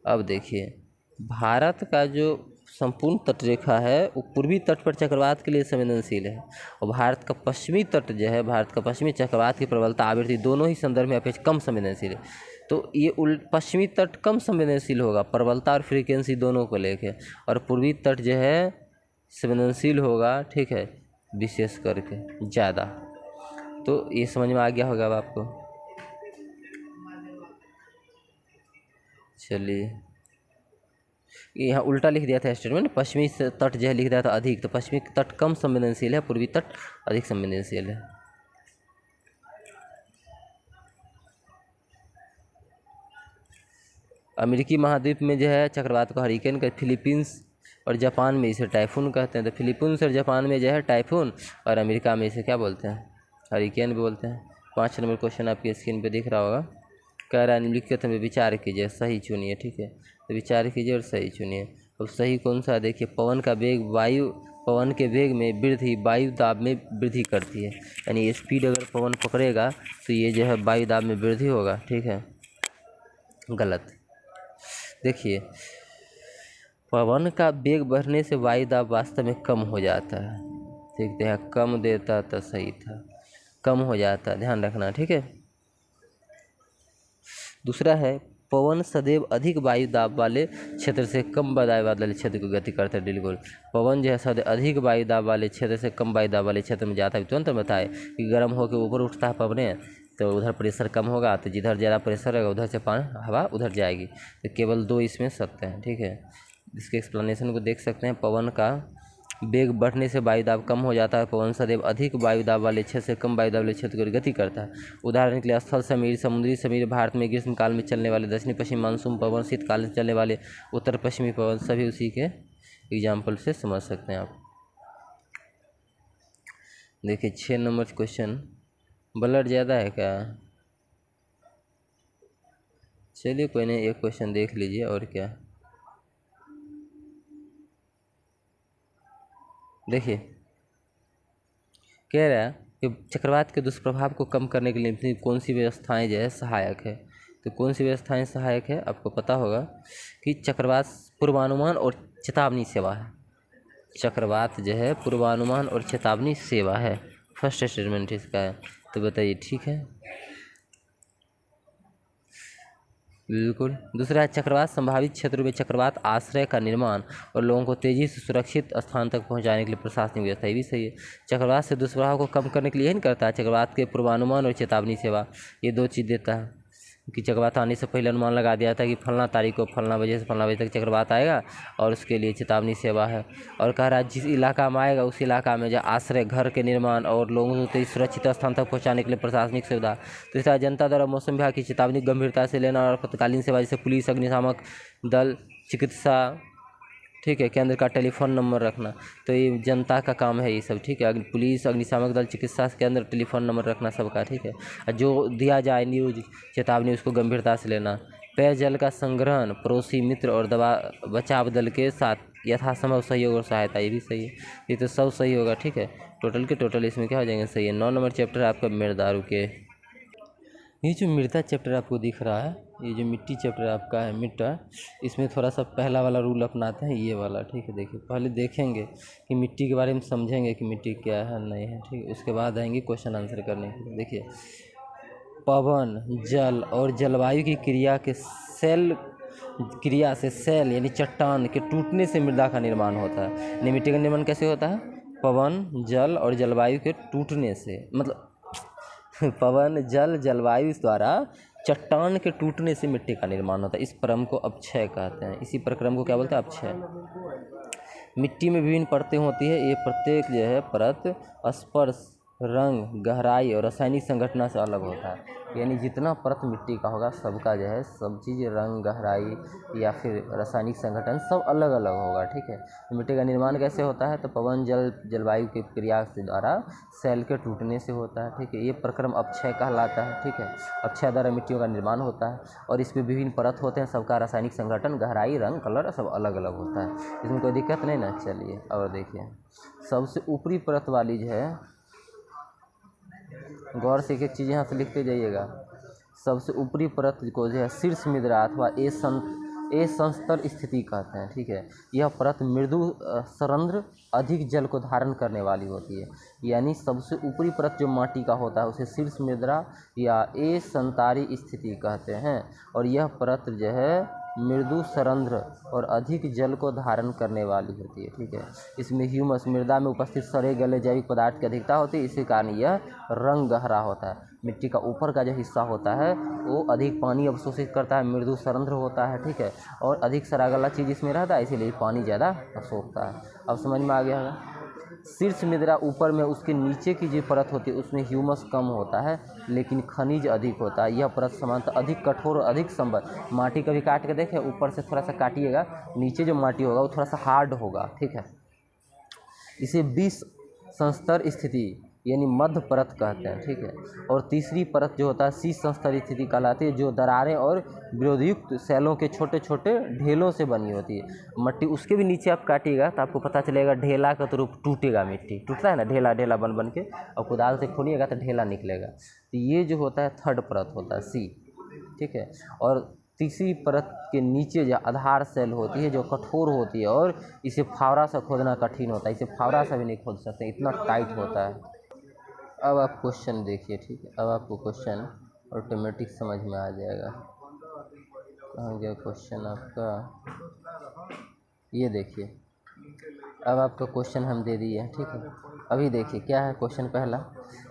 अब देखिए भारत का जो संपूर्ण तटरेखा है वो पूर्वी तट पर चक्रवात के लिए संवेदनशील है, और भारत का पश्चिमी तट जो है, भारत का पश्चिमी चक्रवात की प्रबलता आवृत्ति दोनों ही संदर्भ में अपेक्षा कम संवेदनशील है। तो ये पश्चिमी तट कम संवेदनशील होगा प्रबलता और फ्रीक्वेंसी दोनों को लेके, और पूर्वी तट जो है संवेदनशील होगा, ठीक है, विशेष करके ज़्यादा। तो ये समझ में आ गया होगा अब आपको। चलिए, यहाँ उल्टा लिख दिया था स्टेटमेंट, पश्चिमी तट जो है लिख दिया था अधिक, तो पश्चिमी तट कम संवेदनशील है, पूर्वी तट अधिक संवेदनशील है। अमेरिकी महाद्वीप में जो है चक्रवात को हरिकेन का, फिलीपींस और जापान में इसे टाइफून कहते हैं। तो फिलीपींस और जापान में जो है टाइफून, और अमेरिका में इसे क्या बोलते हैं, हरिकेन भी बोलते हैं। 5 नंबर क्वेश्चन आपकी स्क्रीन पे दिख रहा होगा, कह रहा है निम्नलिखित में विचार कीजिए, सही चुनिए, ठीक है। तो विचार कीजिए और सही चुनिए। अब सही कौन सा, देखिए, पवन का वेग पवन के वेग में वृद्धि वायु दाब में वृद्धि करती है, यानी स्पीड अगर पवन पकड़ेगा तो ये जो है वायु दाब में वृद्धि होगा, ठीक है, गलत। देखिए, पवन का वेग बढ़ने से वायु दाब वास्तव में कम हो जाता है, ठीक है, कम देता तो सही था, कम हो जाता, ध्यान रखना, ठीक है। दूसरा है, पवन सदैव अधिक वायु दाब वाले क्षेत्र से कम वायु दाब वाले क्षेत्र को गति करता है। बिल्कुल, पवन जो है सदैव अधिक वायु दाब वाले क्षेत्र से कम वायु दाब वाले क्षेत्र में जाता है। तुरंत बताए कि गर्म होकर ऊपर उठता है पवने, तो उधर प्रेशर कम होगा, तो जिधर ज़्यादा प्रेशर रहेगा उधर से हवा उधर जाएगी। तो केवल 2 इसमें सत्य हैं, ठीक है। इसके एक्सप्लेनेशन को देख सकते हैं। पवन का वेग बढ़ने से वायु दाब कम हो जाता है। पवन सदैव अधिक वायु दाब वाले क्षेत्र से कम वायु दाब वाले क्षेत्र की गति करता है। उदाहरण के लिए स्थल समीर, समुद्री समीर, भारत में ग्रीष्मकाल में चलने वाले दक्षिणी पश्चिमी मानसून पवन, शीतकाल में चलने वाले उत्तर पश्चिमी पवन, सभी उसी के एग्जाम्पल से समझ सकते हैं आप। देखिए 6 नंबर क्वेश्चन, ब्लड ज़्यादा है क्या? चलिए कोई नहीं, एक क्वेश्चन देख लीजिए और क्या। देखिए, कह रहा है कि चक्रवात के दुष्प्रभाव को कम करने के लिए कौन सी व्यवस्थाएं जो है सहायक है। तो कौन सी व्यवस्थाएं सहायक है, आपको पता होगा कि चक्रवात पूर्वानुमान और चेतावनी सेवा है। चक्रवात जो है पूर्वानुमान और चेतावनी सेवा है, फर्स्ट स्टेटमेंट इसका है। तो बताइए ठीक है, बिल्कुल। दूसरा है, चक्रवात संभावित क्षेत्रों में चक्रवात आश्रय का निर्माण और लोगों को तेजी से सुरक्षित स्थान तक पहुंचाने के लिए प्रशासनिक व्यवस्था, ये भी सही है। चक्रवात से दुष्प्रभाव को कम करने के लिए यही नहीं करता है चक्रवात के पूर्वानुमान और चेतावनी सेवा, ये 2 चीज़ देता है कि चक्रवात आने से पहले अनुमान लगा दिया था कि फलना तारीख को फलना बजे से फलना बजे तक चक्रवात आएगा, और उसके लिए चेतावनी सेवा है। और कह रहा है जिस इलाका में आएगा उस इलाका में जो आश्रय घर के निर्माण और लोगों को सुरक्षित स्थान तक पहुंचाने के लिए प्रशासनिक सुविधा। तीसरा, जनता द्वारा मौसम विभाग की चेतावनी गंभीरता से लेना और आपातकालीन सेवा जैसे पुलिस, अग्निशामक दल, चिकित्सा, ठीक है, केंद्र का टेलीफोन नंबर रखना। तो ये जनता का काम है ये सब, ठीक है। पुलिस, अग्निशामक दल, चिकित्सा केंद्र, टेलीफोन नंबर रखना सबका, ठीक है। और जो दिया जाए न्यूज चेतावनी उसको गंभीरता से लेना। पेयजल का संग्रहण पड़ोसी मित्र और दवा बचाव दल के साथ यथासंभव सहयोग और सहायता, ये भी सही है। ये तो सब सही होगा, ठीक है। टोटल के टोटल इसमें क्या हो जाएंगे, सही है। 9 नंबर चैप्टर आपका मृदारू के, ये जो मृदा चैप्टर आपको दिख रहा है, ये जो मिट्टी चैप्टर आपका है मिट्टा, इसमें थोड़ा सा पहला वाला रूल अपनाते हैं, ये वाला, ठीक है। देखिए पहले देखेंगे कि मिट्टी के बारे में समझेंगे कि मिट्टी क्या है नहीं है, ठीक है। उसके बाद आएंगे क्वेश्चन आंसर करने के लिए। देखिए, पवन, जल और जलवायु की क्रिया से सेल यानी चट्टान के टूटने से मृदा का निर्माण होता है। यानी मिट्टी का निर्माण कैसे होता है, पवन, जल और जलवायु के टूटने से, मतलब पवन, जल, जलवायु द्वारा चट्टान के टूटने से मिट्टी का निर्माण होता है। इस क्रम को अपक्षय कहते हैं। इसी प्रक्रम को क्या बोलते हैं, अपक्षय। मिट्टी में विभिन्न परतें होती है, ये प्रत्येक जो है परत स्पर्श, रंग, गहराई और रासायनिक संघटना से अलग होता है। यानी जितना परत मिट्टी का होगा सबका जो है सब चीज़ रंग, गहराई या फिर रासायनिक संगठन सब अलग अलग होगा, ठीक है। तो मिट्टी का निर्माण कैसे होता है, तो पवन, जल, जलवायु की क्रिया के द्वारा सेल के टूटने से होता है, ठीक है। ये प्रक्रम अपक्षय कहलाता है, ठीक है। अपक्षय द्वारा मिट्टियों का निर्माण होता है और इसमें विभिन्न परत होते हैं, सबका रासायनिक संगठन, गहराई, रंग, कलर सब अलग अलग होता है। इसमें कोई दिक्कत नहीं ना। चलिए और देखिए, सबसे ऊपरी परत वाली जो है, गौर से एक चीज़ यहाँ से लिखते जाइएगा। सबसे ऊपरी परत को जो है शीर्ष मृदा अथवा असंस्तर स्थिति कहते हैं, ठीक है। यह परत मृदु सरंध्र अधिक जल को धारण करने वाली होती है, यानी सबसे ऊपरी परत जो माटी का होता है उसे शीर्ष मृदा या असंतारी स्थिति कहते हैं, और यह परत जो है मृदु सरंध्र और अधिक जल को धारण करने वाली होती है, ठीक है। इसमें ह्यूमस मृदा में उपस्थित सड़े गले जैविक पदार्थ की अधिकता होती है, इसी कारण यह रंग गहरा होता है। मिट्टी का ऊपर का जो हिस्सा होता है वो अधिक पानी अवशोषित करता है, मृदु सरंध्र होता है, ठीक है, और अधिक सड़ा गला चीज़ इसमें रहता है, इसीलिए पानी ज़्यादा सोखता है। अब समझ में आ गया होगा। शीर्ष मृदा ऊपर में उसके नीचे की जो परत होती है उसमें ह्यूमस कम होता है लेकिन खनिज अधिक होता है। यह परत सामान्यतः अधिक कठोर और अधिक संबल, माटी कभी काट के देखें, ऊपर से थोड़ा सा काटिएगा, नीचे जो माटी होगा वो थोड़ा सा हार्ड होगा, ठीक है। इसे 20 संस्तर स्थिति यानी मध्य परत कहते हैं, ठीक है। और तीसरी परत जो होता है 30 संस्तर स्थिति कहलाती है, जो दरारें और विरोधयुक्त सेलों के छोटे छोटे ढेलों से बनी होती है। मट्टी उसके भी नीचे आप काटिएगा तो आपको पता चलेगा ढेला का तो रूप टूटेगा, मिट्टी टूटता है ना, ढेला ढेला बन बन के, और कुदाल से खोलिएगा तो ढेला निकलेगा। तो ये जो होता है थर्ड परत होता है सी, ठीक है। और तीसरी परत के नीचे जो आधार सेल होती है जो कठोर होती है और इसे फावड़ा से खोदना कठिन होता है, इसे फावड़ा से भी नहीं खोद सकते, इतना टाइट होता है। अब आप क्वेश्चन देखिए, ठीक है। अब आपको क्वेश्चन ऑटोमेटिक समझ में आ जाएगा। कहाँ गया क्वेश्चन आपका, ये देखिए। अब आपका क्वेश्चन हम दे दिए, ठीक है। अभी देखिए क्या है क्वेश्चन पहला,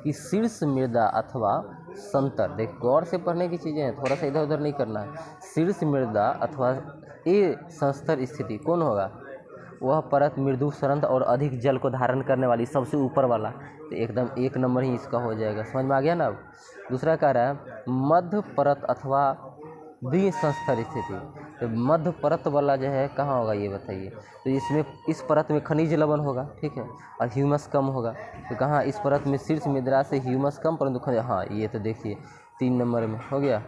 कि शीर्ष मृदा अथवा संतर, देख गौर से पढ़ने की चीज़ें हैं, थोड़ा सा इधर उधर नहीं करना है। शीर्ष मृदा अथवा ए संस्तर स्थिति कौन होगा, वह परत मृदु सरंध्र और अधिक जल को धारण करने वाली, सबसे ऊपर वाला, तो एकदम 1 नंबर ही इसका हो जाएगा। समझ में आ गया ना। अब दूसरा कह रहा है मध्य परत अथवा द्विसंस्तर स्थिति, तो मध्य परत वाला जो है कहाँ होगा ये बताइए। तो इसमें इस परत में खनिज लवण होगा, ठीक है, और ह्यूमस कम होगा। तो कहाँ इस परत में शीर्ष मृदा से ह्यूमस कम परंतु खनिज, हाँ ये तो देखिए 3 नंबर में हो गया।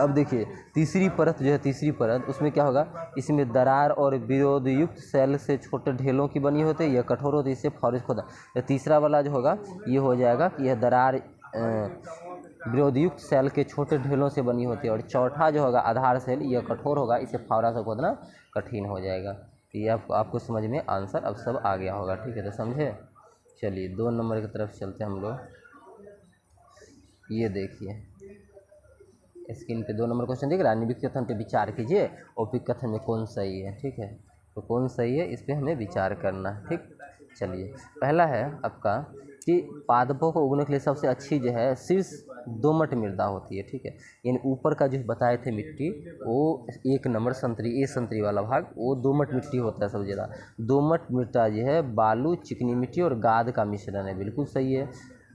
अब देखिए तीसरी परत जो है, तीसरी परत उसमें क्या होगा, इसमें दरार और विरोधयुक्त सेल से छोटे ढेलों की बनी होती है, यह कठोर होती है, इससे फॉरेस्ट खोदा। तो तीसरा वाला जो होगा ये हो जाएगा कि यह दरार विरोधयुक्त सेल के छोटे ढेलों से बनी होती है, और चौथा जो होगा आधार सेल, यह कठोर होगा, इसे फावड़ा से खोदना कठिन हो जाएगा। तो ये आपको समझ में आंसर अब सब आ गया होगा, ठीक है। तो समझे। चलिए 2 नंबर की तरफ चलते हैं हम लोग। ये देखिए स्क्रीन पे 2 नंबर क्वेश्चन दिख रहा है, निम्नलिखित कथन पे विचार कीजिए, औपिक कथन में कौन सही है, ठीक है। तो कौन सही है इस पे हमें विचार करना है, ठीक। चलिए पहला है आपका कि पादपों को उगने के लिए सबसे अच्छी जो है शीर्ष दोमट मृदा होती है, ठीक है। यानी ऊपर का जो बताए थे मिट्टी वो 1 नंबर संतरी वाला भाग वो दोमट मिट्टी होता है सबसे ज़्यादा। दोमट मिट्टी जो है बालू, चिकनी मिट्टी और गाद का मिश्रण है, बिल्कुल सही है।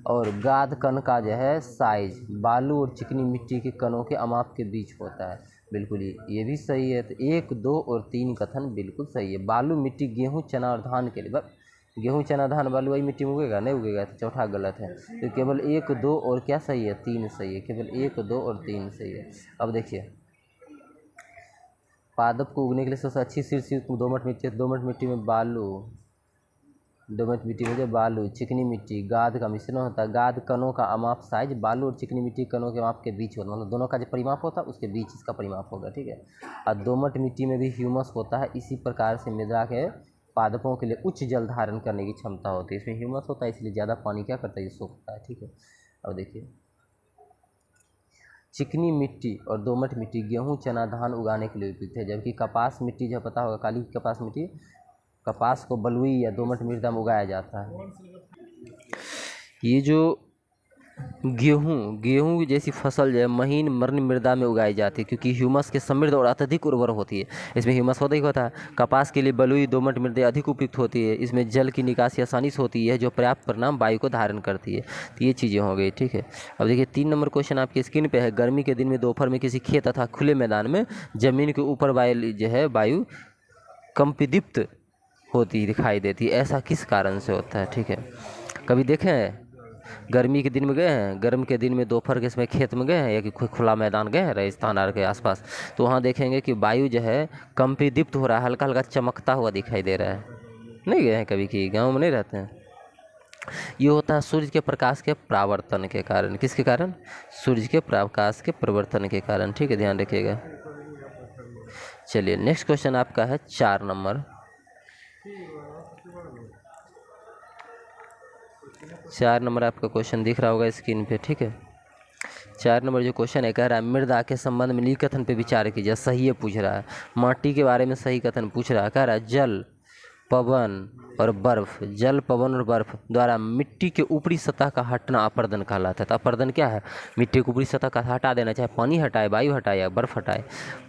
और गाद कण का जो है साइज बालू और चिकनी मिट्टी के कणों के अमाप के बीच होता है, बिल्कुल ये भी सही है। तो 1, 2 और 3 कथन बिल्कुल सही है। बालू मिट्टी गेहूं, चना और धान के लिए, बस गेहूं, चना, धान, बालू वही मिट्टी में उगेगा, नहीं उगेगा, तो चौथा गलत है। तो केवल 1, 2 और क्या सही है, 3 सही है, केवल 1, 2 और 3 सही है। अब देखिए पादप को उगने के लिए सबसे अच्छी शीर्ष दोमट मिट्टी, दोमट मिट्टी में दोमट मिट्टी में जो बालू, चिकनी मिट्टी, गाद का मिश्रण होता है। गाद कणों का अमाप साइज बालू और चिकनी मिट्टी कणों के माप के बीच होता है, मतलब दोनों का जो परिमाप होता है उसके बीच इसका परिमाप होगा, ठीक है। और दोमट मिट्टी में भी ह्यूमस होता है, इसी प्रकार से मृदा के पादपों के लिए उच्च जल धारण करने की क्षमता होती है। इसमें ह्यूमस होता है इसलिए ज़्यादा पानी क्या करता है, ये सोखता है, ठीक है। अब देखिए चिकनी मिट्टी और दोमट मिट्टी गेहूं, चना, धान उगाने के लिए उपयुक्त है, जबकि कपास मिट्टी जो पता होगा, काली कपास मिट्टी, कपास को बलुई या दोमट मृदा में उगाया जाता है। ये जो गेहूं जैसी फसल जो है महीन मर्ण मृदा में उगाई जाती है, क्योंकि ह्यूमस के समृद्ध और अत्यधिक उर्वर होती है। इसमें ह्यूमस होता ही होता है। कपास के लिए बलुई दोमट मृदा अधिक उपयुक्त होती है, इसमें जल की निकासी आसानी से होती है जो पर्याप्त परिमाण वायु को धारण करती है। तो ये चीज़ें हो गई, ठीक है। अब देखिए 3 नंबर क्वेश्चन आपकी स्क्रीन पे है। गर्मी के दिन में दोपहर में किसी खेत तथा खुले मैदान में जमीन के ऊपर वायु जो है वायु कंपदीप्त होती दिखाई देती है, ऐसा किस कारण से होता है, ठीक है। कभी देखें हैं गर्मी के दिन में गए हैं, गर्म के दिन में दोपहर के समय खेत में गए हैं या कि खुला मैदान गए हैं राजस्थान आर के आसपास, तो वहाँ देखेंगे कि वायु जो है कंपदीप्त हो रहा है, हल्का हल्का चमकता हुआ दिखाई दे रहा है। नहीं गए हैं कभी, कि गाँव में नहीं रहते हैं। ये होता है सूर्य के प्रकाश के परावर्तन के कारण। किसके कारण, सूर्य के प्रकाश के परिवर्तन के कारण, ठीक है, ध्यान रखिएगा। चलिए नेक्स्ट क्वेश्चन आपका है 4 नंबर। 4 नंबर आपका क्वेश्चन दिख रहा होगा स्क्रीन पे, ठीक है। 4 नंबर जो क्वेश्चन है, कह रहा है मृदा के संबंध में निम्न कथन पे विचार कीजिए। सही है पूछ रहा है, माटी के बारे में सही कथन पूछ रहा है। कह रहा है जल, पवन और बर्फ, जल, पवन और बर्फ द्वारा मिट्टी के ऊपरी सतह का हटना अपर्दन कहलाता है। तो अपर्दन क्या है? मिट्टी के ऊपरी सतह का हटा देना, चाहे पानी हटाए, वायु हटाए या बर्फ हटाए।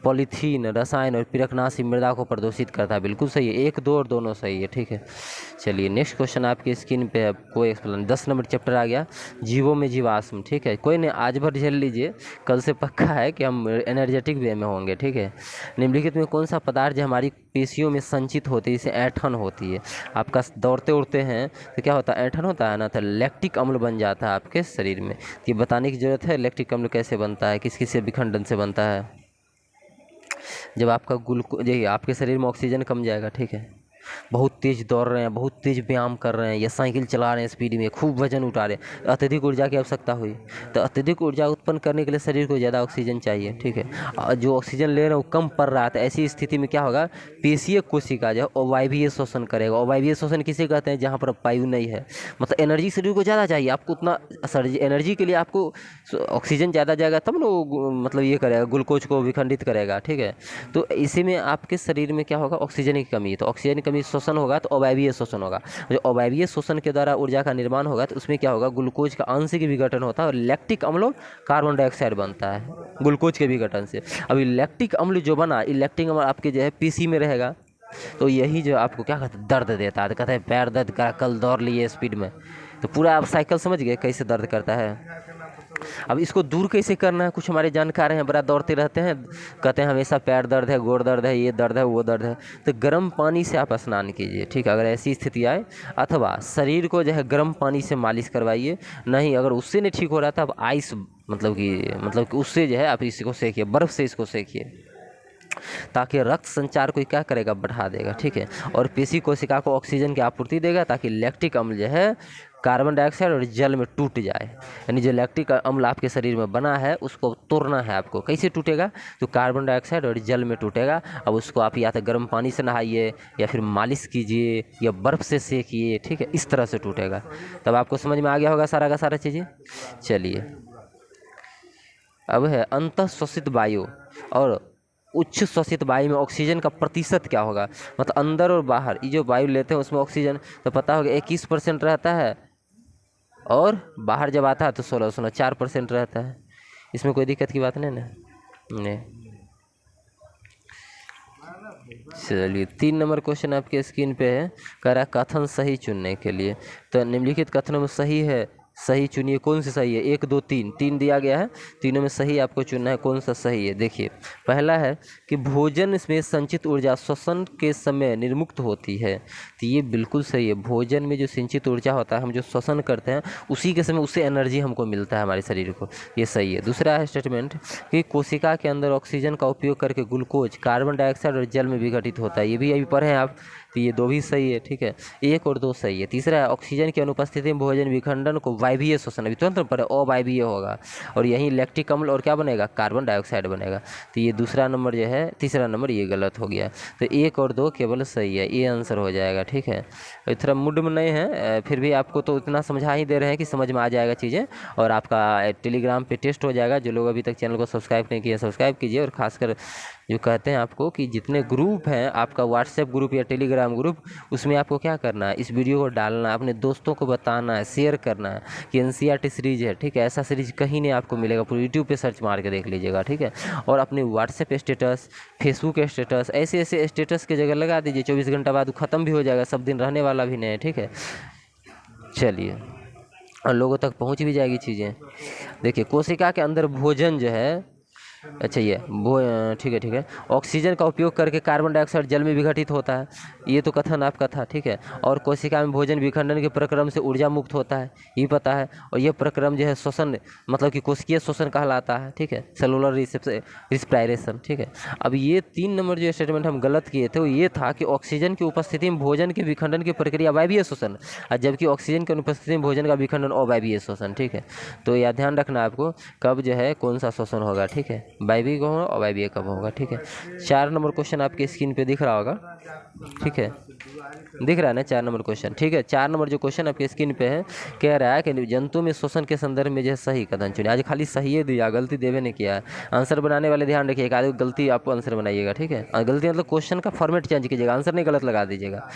पॉलीथीन, रसायन और पिरकनाशी मृदा को प्रदूषित करता है। बिल्कुल सही है, 1, 2 और दोनों सही है, ठीक है। चलिए नेक्स्ट क्वेश्चन आपकी स्क्रीन पे है, कोई एक्सप्लेन 10 नंबर चैप्टर आ गया, जीवों में जीवाश्म, ठीक है। कोई नहीं, आज भर झेल लीजिए, कल से पक्का है कि हम एनर्जेटिक वे में होंगे, ठीक है। निम्नलिखित में कौन सा पदार्थ जो हमारी पेशियों में संचित होती है, इसे ऐंठन होती है। आपका दौड़ते उड़ते हैं तो क्या होता है? ऐंठन होता है ना, तो लैक्टिक अम्ल बन जाता है आपके शरीर में। तो ये बताने की ज़रूरत है लैक्टिक अम्ल कैसे बनता है, किस किस से विखंडन से बनता है। जब आपका ग्लूकोज, आपके शरीर में ऑक्सीजन कम जाएगा, ठीक है। बहुत तेज़ दौड़ रहे हैं, बहुत तेज़ व्यायाम कर रहे हैं या साइकिल चला रहे हैं स्पीड में, खूब वजन उठा रहे हैं, अत्यधिक ऊर्जा की आवश्यकता हुई। तो अत्यधिक ऊर्जा उत्पन्न करने के लिए शरीर को ज़्यादा ऑक्सीजन चाहिए, ठीक है। और जो ऑक्सीजन ले रहे हैं वो कम पड़ रहा है, तो ऐसी स्थिति में क्या होगा? पेशीय कोशिका जो है अवायवीय शोषण करेगा। अवायवीय शोषण किसे कहते हैं? जहाँ पर वायु नहीं है, मतलब एनर्जी शरीर को ज़्यादा चाहिए, आपको उतना एनर्जी के लिए आपको ऑक्सीजन ज़्यादा जाएगा तब ना वो मतलब ये करेगा, ग्लूकोज को विखंडित करेगा, ठीक है। तो इसी में आपके शरीर में क्या होगा? ऑक्सीजन की कमी है, तो ऑक्सीजन की कमी शोषण होगा तो अवायवीय शोषण होगा। जो अवायवीय शोषण के द्वारा ऊर्जा का निर्माण होगा तो उसमें क्या होगा? ग्लूकोज का आंशिक विघटन होता है और लैक्टिक अम्ल और कार्बन डाइऑक्साइड बनता है ग्लूकोज के विघटन से। अभी लैक्टिक अम्ल जो बना, ये लैक्टिक अम्ल आपके जो है पीसी में रहेगा, तो यही जो आपको क्या कहते हैं? दर्द देता है। तो कहते हैं पैर दर्द करा, कल दौड़ लिए स्पीड में, तो पूरा आप साइकिल समझ गए कैसे दर्द करता है। अब इसको दूर कैसे करना है? कुछ हमारे जानकार हैं, बड़ा दौड़ते रहते हैं, कहते हैं हमेशा पैर दर्द है, गोड़ दर्द है, ये दर्द है, वो दर्द है। तो गर्म पानी से आप स्नान कीजिए, ठीक है, अगर ऐसी स्थिति आए। अथवा शरीर को जो है गर्म पानी से मालिश करवाइए। नहीं, अगर उससे नहीं ठीक हो रहा था, अब आइस मतलब कि उससे जो है आप इसको सेकिए, बर्फ़ से इसको सेकिए, ताकि रक्त संचार को क्या करेगा? बढ़ा देगा, ठीक है। और पेशी कोशिका को ऑक्सीजन की आपूर्ति देगा, ताकि लैक्टिक अम्ल जो है कार्बन डाइऑक्साइड और जल में टूट जाए। यानी जो लैक्टिक अम्ल आपके शरीर में बना है उसको तोड़ना है आपको। कैसे टूटेगा? तो कार्बन डाइऑक्साइड और जल में टूटेगा। अब उसको आप या तो गर्म पानी से नहाइए, या फिर मालिश कीजिए, या बर्फ़ से सेकिए, ठीक है, इस तरह से टूटेगा। तब आपको समझ में आ गया होगा सारा का सारा चीज़ें। चलिए अब है अंतःश्वसित वायु और उच्च श्वसित वायु में ऑक्सीजन का प्रतिशत क्या होगा? मतलब अंदर और बाहर ये जो वायु लेते हैं उसमें ऑक्सीजन तो पता होगा 21% रहता है, और बाहर जब आता है तो 4% रहता है। इसमें कोई दिक्कत की बात नहीं ना? नहीं। चलिए 3 नंबर क्वेश्चन आपके स्क्रीन पे है, कह रहा है कथन सही चुनने के लिए। तो निम्नलिखित कथनों में सही है, सही चुनिए। कौन सी सही है? 1, 2, 3 दिया गया है, तीनों में सही आपको चुनना है, कौन सा सही है। देखिए पहला है कि भोजन में संचित ऊर्जा श्वसन के समय निर्मुक्त होती है। तो ये बिल्कुल सही है, भोजन में जो संचित ऊर्जा होता है, हम जो श्वसन करते हैं उसी के समय उससे एनर्जी हमको मिलता है हमारे शरीर को, ये सही है। दूसरा है स्टेटमेंट कि कोशिका के अंदर ऑक्सीजन का उपयोग करके ग्लूकोज, कार्बन डाइऑक्साइड और जल में विघटित होता है, ये भी अभी पढ़े हैं आप, तो ये 2 भी सही है, ठीक है। 1 और 2 सही है। तीसरा है ऑक्सीजन की अनुपस्थिति में भोजन विखंडन को वायवीय शोषण, अभी तुरंत पर अवायवीय होगा, और यही लैक्टिक अम्ल और क्या बनेगा? कार्बन डाइऑक्साइड बनेगा। तो ये दूसरा नंबर जो है, तीसरा नंबर ये गलत हो गया। तो 1 और 2 केवल सही है, ये आंसर हो जाएगा, ठीक है। थोड़ा मूड में नहीं है, फिर भी आपको तो इतना समझा ही दे रहे हैं कि समझ में आ जाएगा चीज़ें, और आपका टेलीग्राम पे टेस्ट हो जाएगा। जो लोग अभी तक चैनल को सब्सक्राइब नहीं किए सब्सक्राइब कीजिए, और खासकर जो कहते हैं आपको कि जितने ग्रुप हैं आपका व्हाट्सएप ग्रुप या टेलीग्राम ग्रुप, उसमें आपको क्या करना है? इस वीडियो को डालना है, अपने दोस्तों को बताना है, शेयर करना है कि एनसीईआरटी सीरीज है, ठीक है। ऐसा सीरीज कहीं नहीं आपको मिलेगा, पूरे यूट्यूब पे सर्च मार के देख लीजिएगा, ठीक है। और अपने व्हाट्सएप स्टेटस, फेसबुक स्टेटस, ऐसे ऐसे स्टेटस की जगह लगा दीजिए, 24 घंटा बाद ख़त्म भी हो जाएगा, सब दिन रहने वाला भी नहीं है, ठीक है। चलिए, और लोगों तक पहुंच भी जाएगी चीज़ें। देखिए कोशिका के अंदर भोजन जो है, अच्छा ये ठीक है, ऑक्सीजन का उपयोग करके कार्बन डाइऑक्साइड जल में विघटित होता है, ये तो कथन आपका था, ठीक है। और कोशिका में भोजन विखंडन के प्रक्रम से ऊर्जा मुक्त होता है, ये पता है। और ये प्रक्रम जो है श्वसन, मतलब कि कोशिकीय श्वसन कहलाता है, ठीक है, सेलुलर रिस्पायरेशन, ठीक है। अब ये 3 नंबर जो स्टेटमेंट हम गलत किए थे वो ये था कि ऑक्सीजन की उपस्थिति में भोजन के विखंडन की प्रक्रिया वायवीय श्वसन, और जबकि ऑक्सीजन की अनुपस्थिति में भोजन का विखंडन अवायवीय श्वसन, ठीक है। तो यह ध्यान रखना आपको कब जो है कौन सा श्वसन होगा, ठीक है। वायवीय कब होगा और वायवीय कब होगा, ठीक है। 4 नंबर क्वेश्चन आपके स्क्रीन पे दिख रहा होगा, ठीक है, दिख रहा है ना 4 नंबर क्वेश्चन, ठीक है। 4 नंबर जो क्वेश्चन आपके स्क्रीन पे है, कह रहा है कि जंतु में शोषण के संदर्भ में जो है सही कथन चुने। आज खाली सही है दिया, गलती देवे ने किया है। आंसर बनाने वाले ध्यान रखिएगा, आज गलती आप आंसर बनाइएगा, ठीक है। गलती मतलब क्वेश्चन का फॉर्मेट चेंज कीजिएगा, आंसर नहीं गलत लगा दीजिएगा।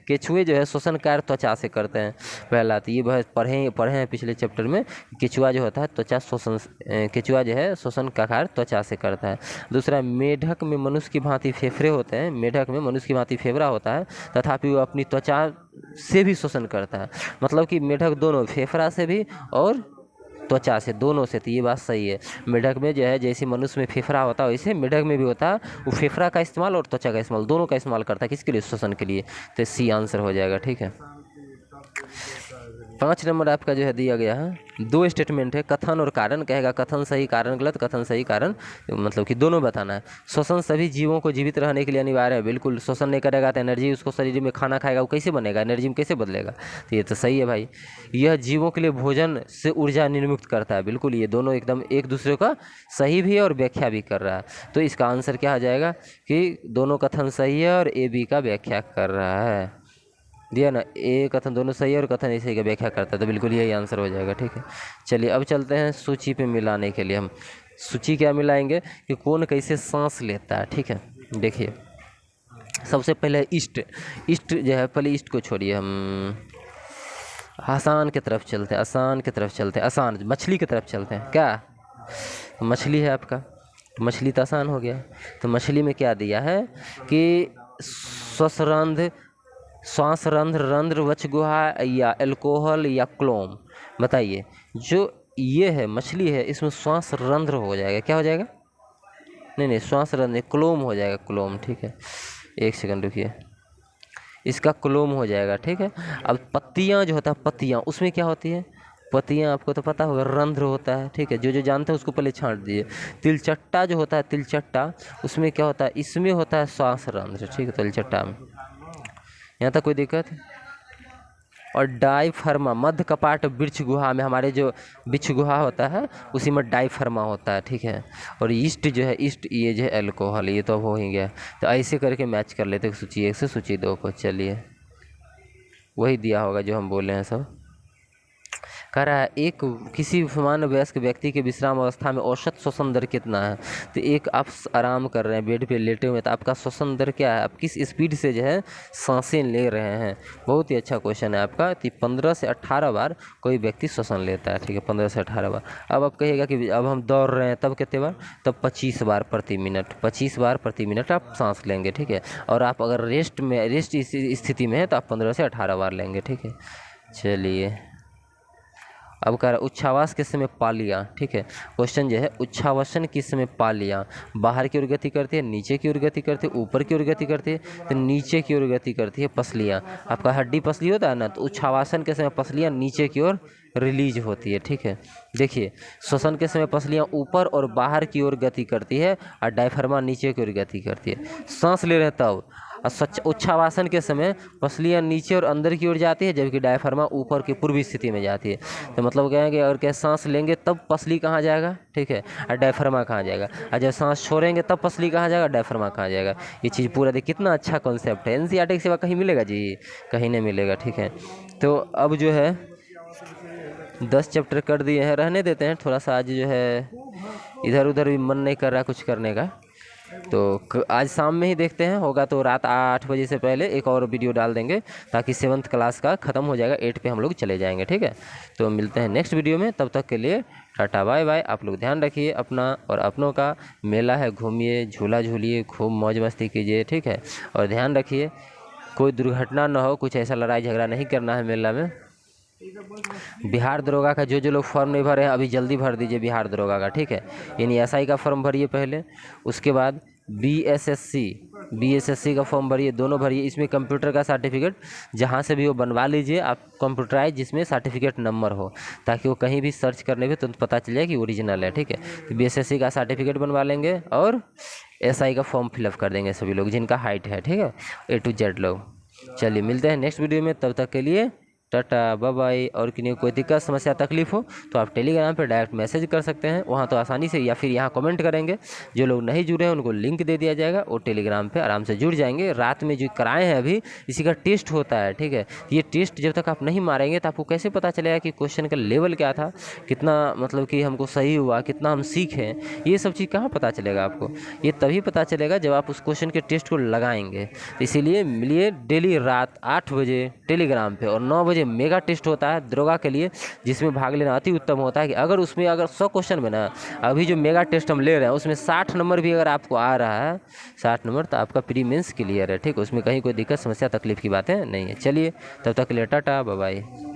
केचुए जो है शोषण कार्य त्वचा से करते हैं, पहला तो ये पढ़े हैं पिछले चैप्टर में। केचुआ जो होता है त्वचा शोषण, केचुआ जो है शोषण का कार्य त्वचा से करता है। दूसरा, मेढक में मनुष्य की भांति फेफड़े होते हैं, मेढक में मनुष्य की भांति फेफड़ा होता है, तथापि वो अपनी त्वचा से भी शोषण करता है। मतलब कि मेढक दोनों, फेफड़ा से भी और त्वचा से, दोनों से। तो ये बात सही है। मेढक में जो है जैसे मनुष्य में फेफड़ा होता है वैसे मेढक में भी होता है, वो फेफड़ा का इस्तेमाल और त्वचा का इस्तेमाल दोनों का इस्तेमाल करता है, किसके लिए? शोषण के लिए। तो सी आंसर हो जाएगा, ठीक है। 5 नंबर आपका जो है दिया गया है, 2 स्टेटमेंट है, कथन और कारण। कहेगा कथन सही कारण गलत, कथन सही कारण, मतलब कि दोनों बताना है। श्वसन सभी जीवों को जीवित रहने के लिए अनिवार्य है, बिल्कुल। श्वसन नहीं करेगा तो एनर्जी उसको शरीर में, खाना खाएगा वो कैसे बनेगा, एनर्जी में कैसे बदलेगा? तो ये तो सही है भाई। यह जीवों के लिए भोजन से ऊर्जा निर्मुक्त करता है, बिल्कुल। ये दोनों एकदम एक दूसरे का सही भी है और व्याख्या भी कर रहा है। तो इसका आंसर क्या आ जाएगा कि दोनों कथन सही है और ए बी का व्याख्या कर रहा है, दिया ना। ए कथन दोनों सही है और कथन ऐसे का व्याख्या करता है, तो बिल्कुल यही आंसर हो जाएगा, ठीक है। चलिए अब चलते हैं सूची पे मिलाने के लिए। हम सूची क्या मिलाएंगे कि कौन कैसे सांस लेता है, ठीक है। देखिए सबसे पहले ईस्ट, ईस्ट जो है, पहले ईस्ट को छोड़िए, हम आसान की तरफ चलते हैं, आसान की तरफ चलते हैं, आसान मछली की तरफ चलते हैं। क्या मछली है आपका, मछली तो आसान हो गया। तो मछली में क्या दिया है कि श्वसरंध्र, श्वास रंध्र, रंध्र, वक्षगुहा या अल्कोहल या क्लोम, बताइए। जो ये है मछली है, इसमें श्वास रंध्र हो जाएगा, क्या हो जाएगा? नहीं, श्वास रंध्र, क्लोम हो जाएगा, क्लोम, ठीक है। एक सेकंड रुकिए, इसका क्लोम हो जाएगा, ठीक है। अब पत्तियाँ जो होता है, पत्तियाँ उसमें क्या होती है? पत्तियाँ आपको तो पता होगा, रंध्र होता है, ठीक है। जो जो जानते हैं उसको पहले छांट दिए। तिलचट्टा जो होता है, तिलचट्टा, उसमें क्या होता है? इसमें होता है श्वास रंध्र, ठीक है, तिलचट्टा में। यहाँ तक कोई दिक्कत? और डायफर्मा, मध्य कपाट वृक्ष गुहा में, हमारे जो वृक्ष गुहा होता है उसी में डायफर्मा होता है, ठीक है। और ईस्ट जो है, ईस्ट ये जो है अल्कोहल, ये तो हो ही गया। तो ऐसे करके मैच कर लेते सूची 1 से सूची 2 को। चलिए वही दिया होगा जो हम बोले हैं सब। कह रहा है एक किसी सामान्य वयस्क व्यक्ति के विश्राम अवस्था में औसत श्वसन दर कितना है? तो एक आप आराम कर रहे हैं, बेड पे लेटे हुए, तो आपका श्वसन दर क्या है? आप किस स्पीड से जो है सांसें ले रहे हैं? बहुत ही अच्छा क्वेश्चन है आपका। तो 15 से 18 बार कोई व्यक्ति श्वसन लेता है, ठीक है, 15 से 18 बार। अब आप कहिएगा कि अब हम दौड़ रहे हैं तब कितने बार? तब 25 बार प्रति मिनट, 25 बार प्रति मिनट आप सांस लेंगे, ठीक है। और आप अगर रेस्ट स्थिति में है तो आप 15 से 18 बार लेंगे, ठीक है। चलिए अब कह रहा है उच्छ्वास किस समय पालियाँ, ठीक है। क्वेश्चन जो है उच्छ्वासन किस समय पालियाँ बाहर की ओर गति करती है, नीचे की ओर गति करती है, ऊपर की ओर गति करती है? तो नीचे की ओर गति करती है पसलियाँ। आपका हड्डी पसली होता है ना, तो उच्छ्वासन के समय पसलियाँ नीचे की ओर रिलीज होती है, ठीक है। देखिए श्वसन के समय पसलियाँ ऊपर और बाहर की ओर गति करती है और डायफ्राम नीचे की ओर गति करती है। सांस ले रहे हैं तब। और उच्छ्वासन के समय पसलियाँ नीचे और अंदर की ओर जाती है, जबकि डायफ्राम ऊपर की पूर्वी स्थिति में जाती है। तो मतलब कहेंगे और क्या, सांस लेंगे तब पसली कहाँ जाएगा, ठीक है, और डायफ्राम कहाँ जाएगा। और जब सांस छोड़ेंगे तब पसली कहाँ जाएगा, डायफ्राम कहाँ जाएगा। ये चीज़ पूरा देखिए कितना अच्छा कॉन्सेप्ट है। एनसीईआरटी के सिवा कहीं मिलेगा जी? कहीं नहीं मिलेगा, ठीक है। तो अब जो है 10 चैप्टर कर दिए हैं, रहने देते हैं। थोड़ा सा आज जो है इधर उधर भी मन नहीं कर रहा कुछ करने का, तो आज शाम में ही देखते हैं, होगा तो रात 8 बजे से पहले एक और वीडियो डाल देंगे, ताकि 7th क्लास का ख़त्म हो जाएगा, 8 पे हम लोग चले जाएंगे, ठीक है। तो मिलते हैं नेक्स्ट वीडियो में, तब तक के लिए टाटा बाय बाय। आप लोग ध्यान रखिए अपना और अपनों का। मेला है, घूमिए, झूला झूलिए, खूब मौज मस्ती कीजिए, ठीक है। और ध्यान रखिए कोई दुर्घटना ना हो, कुछ ऐसा लड़ाई झगड़ा नहीं करना है मेला में। बिहार दरोगा का जो जो लोग फॉर्म नहीं भरे हैं अभी जल्दी भर दीजिए बिहार दरोगा का, ठीक है। यानी एसआई का फॉर्म भरिए पहले, उसके बाद बीएसएससी का फॉर्म भरिए, दोनों भरिए। इसमें कंप्यूटर का सर्टिफिकेट जहाँ से भी वो बनवा लीजिए आप, कंप्यूटराइज जिसमें सर्टिफिकेट नंबर हो, ताकि वो कहीं भी सर्च करने पे तुरंत पता चल जाए कि ओरिजिनल है, ठीक है। तो बीएसएससी का सर्टिफिकेट बनवा लेंगे और एसआई का फॉर्म फिलअप कर देंगे सभी लोग जिनका हाइट है, ठीक है, A to Z लोग। चलिए मिलते हैं नेक्स्ट वीडियो में, तब तक के लिए टाटा बाय बाय। और किन्हीं कोई दिक्कत समस्या तकलीफ हो तो आप टेलीग्राम पे डायरेक्ट मैसेज कर सकते हैं वहाँ तो आसानी से, या फिर यहाँ कमेंट करेंगे। जो लोग नहीं जुड़े हैं उनको लिंक दे दिया जाएगा, वो टेलीग्राम पे आराम से जुड़ जाएंगे। रात में जो कराए हैं अभी इसी का टेस्ट होता है, ठीक है। ये टेस्ट जब तक आप नहीं मारेंगे तो आपको कैसे पता चलेगा कि क्वेश्चन का लेवल क्या था, कितना मतलब कि हमको सही हुआ, कितना हम सीखे, ये सब चीज़ कहाँ पता चलेगा आपको। ये तभी पता चलेगा जब आप उस क्वेश्चन के टेस्ट को लगाएंगे। तो इसीलिए मिलिए डेली रात 8 बजे टेलीग्राम पे, और 9 बजे मेगा टेस्ट होता है दरोगा के लिए, जिसमें भाग लेना अति उत्तम होता है। कि अगर उसमें अगर 100 क्वेश्चन में ना अभी जो मेगा टेस्ट हम ले रहे हैं उसमें 60 नंबर भी अगर आपको आ रहा है, 60 नंबर, तो आपका प्री मेंस क्लियर है, ठीक है। उसमें कहीं कोई दिक्कत समस्या तकलीफ की बातें नहीं है। चलिए तब तक के लिए टाटा बाय बाय।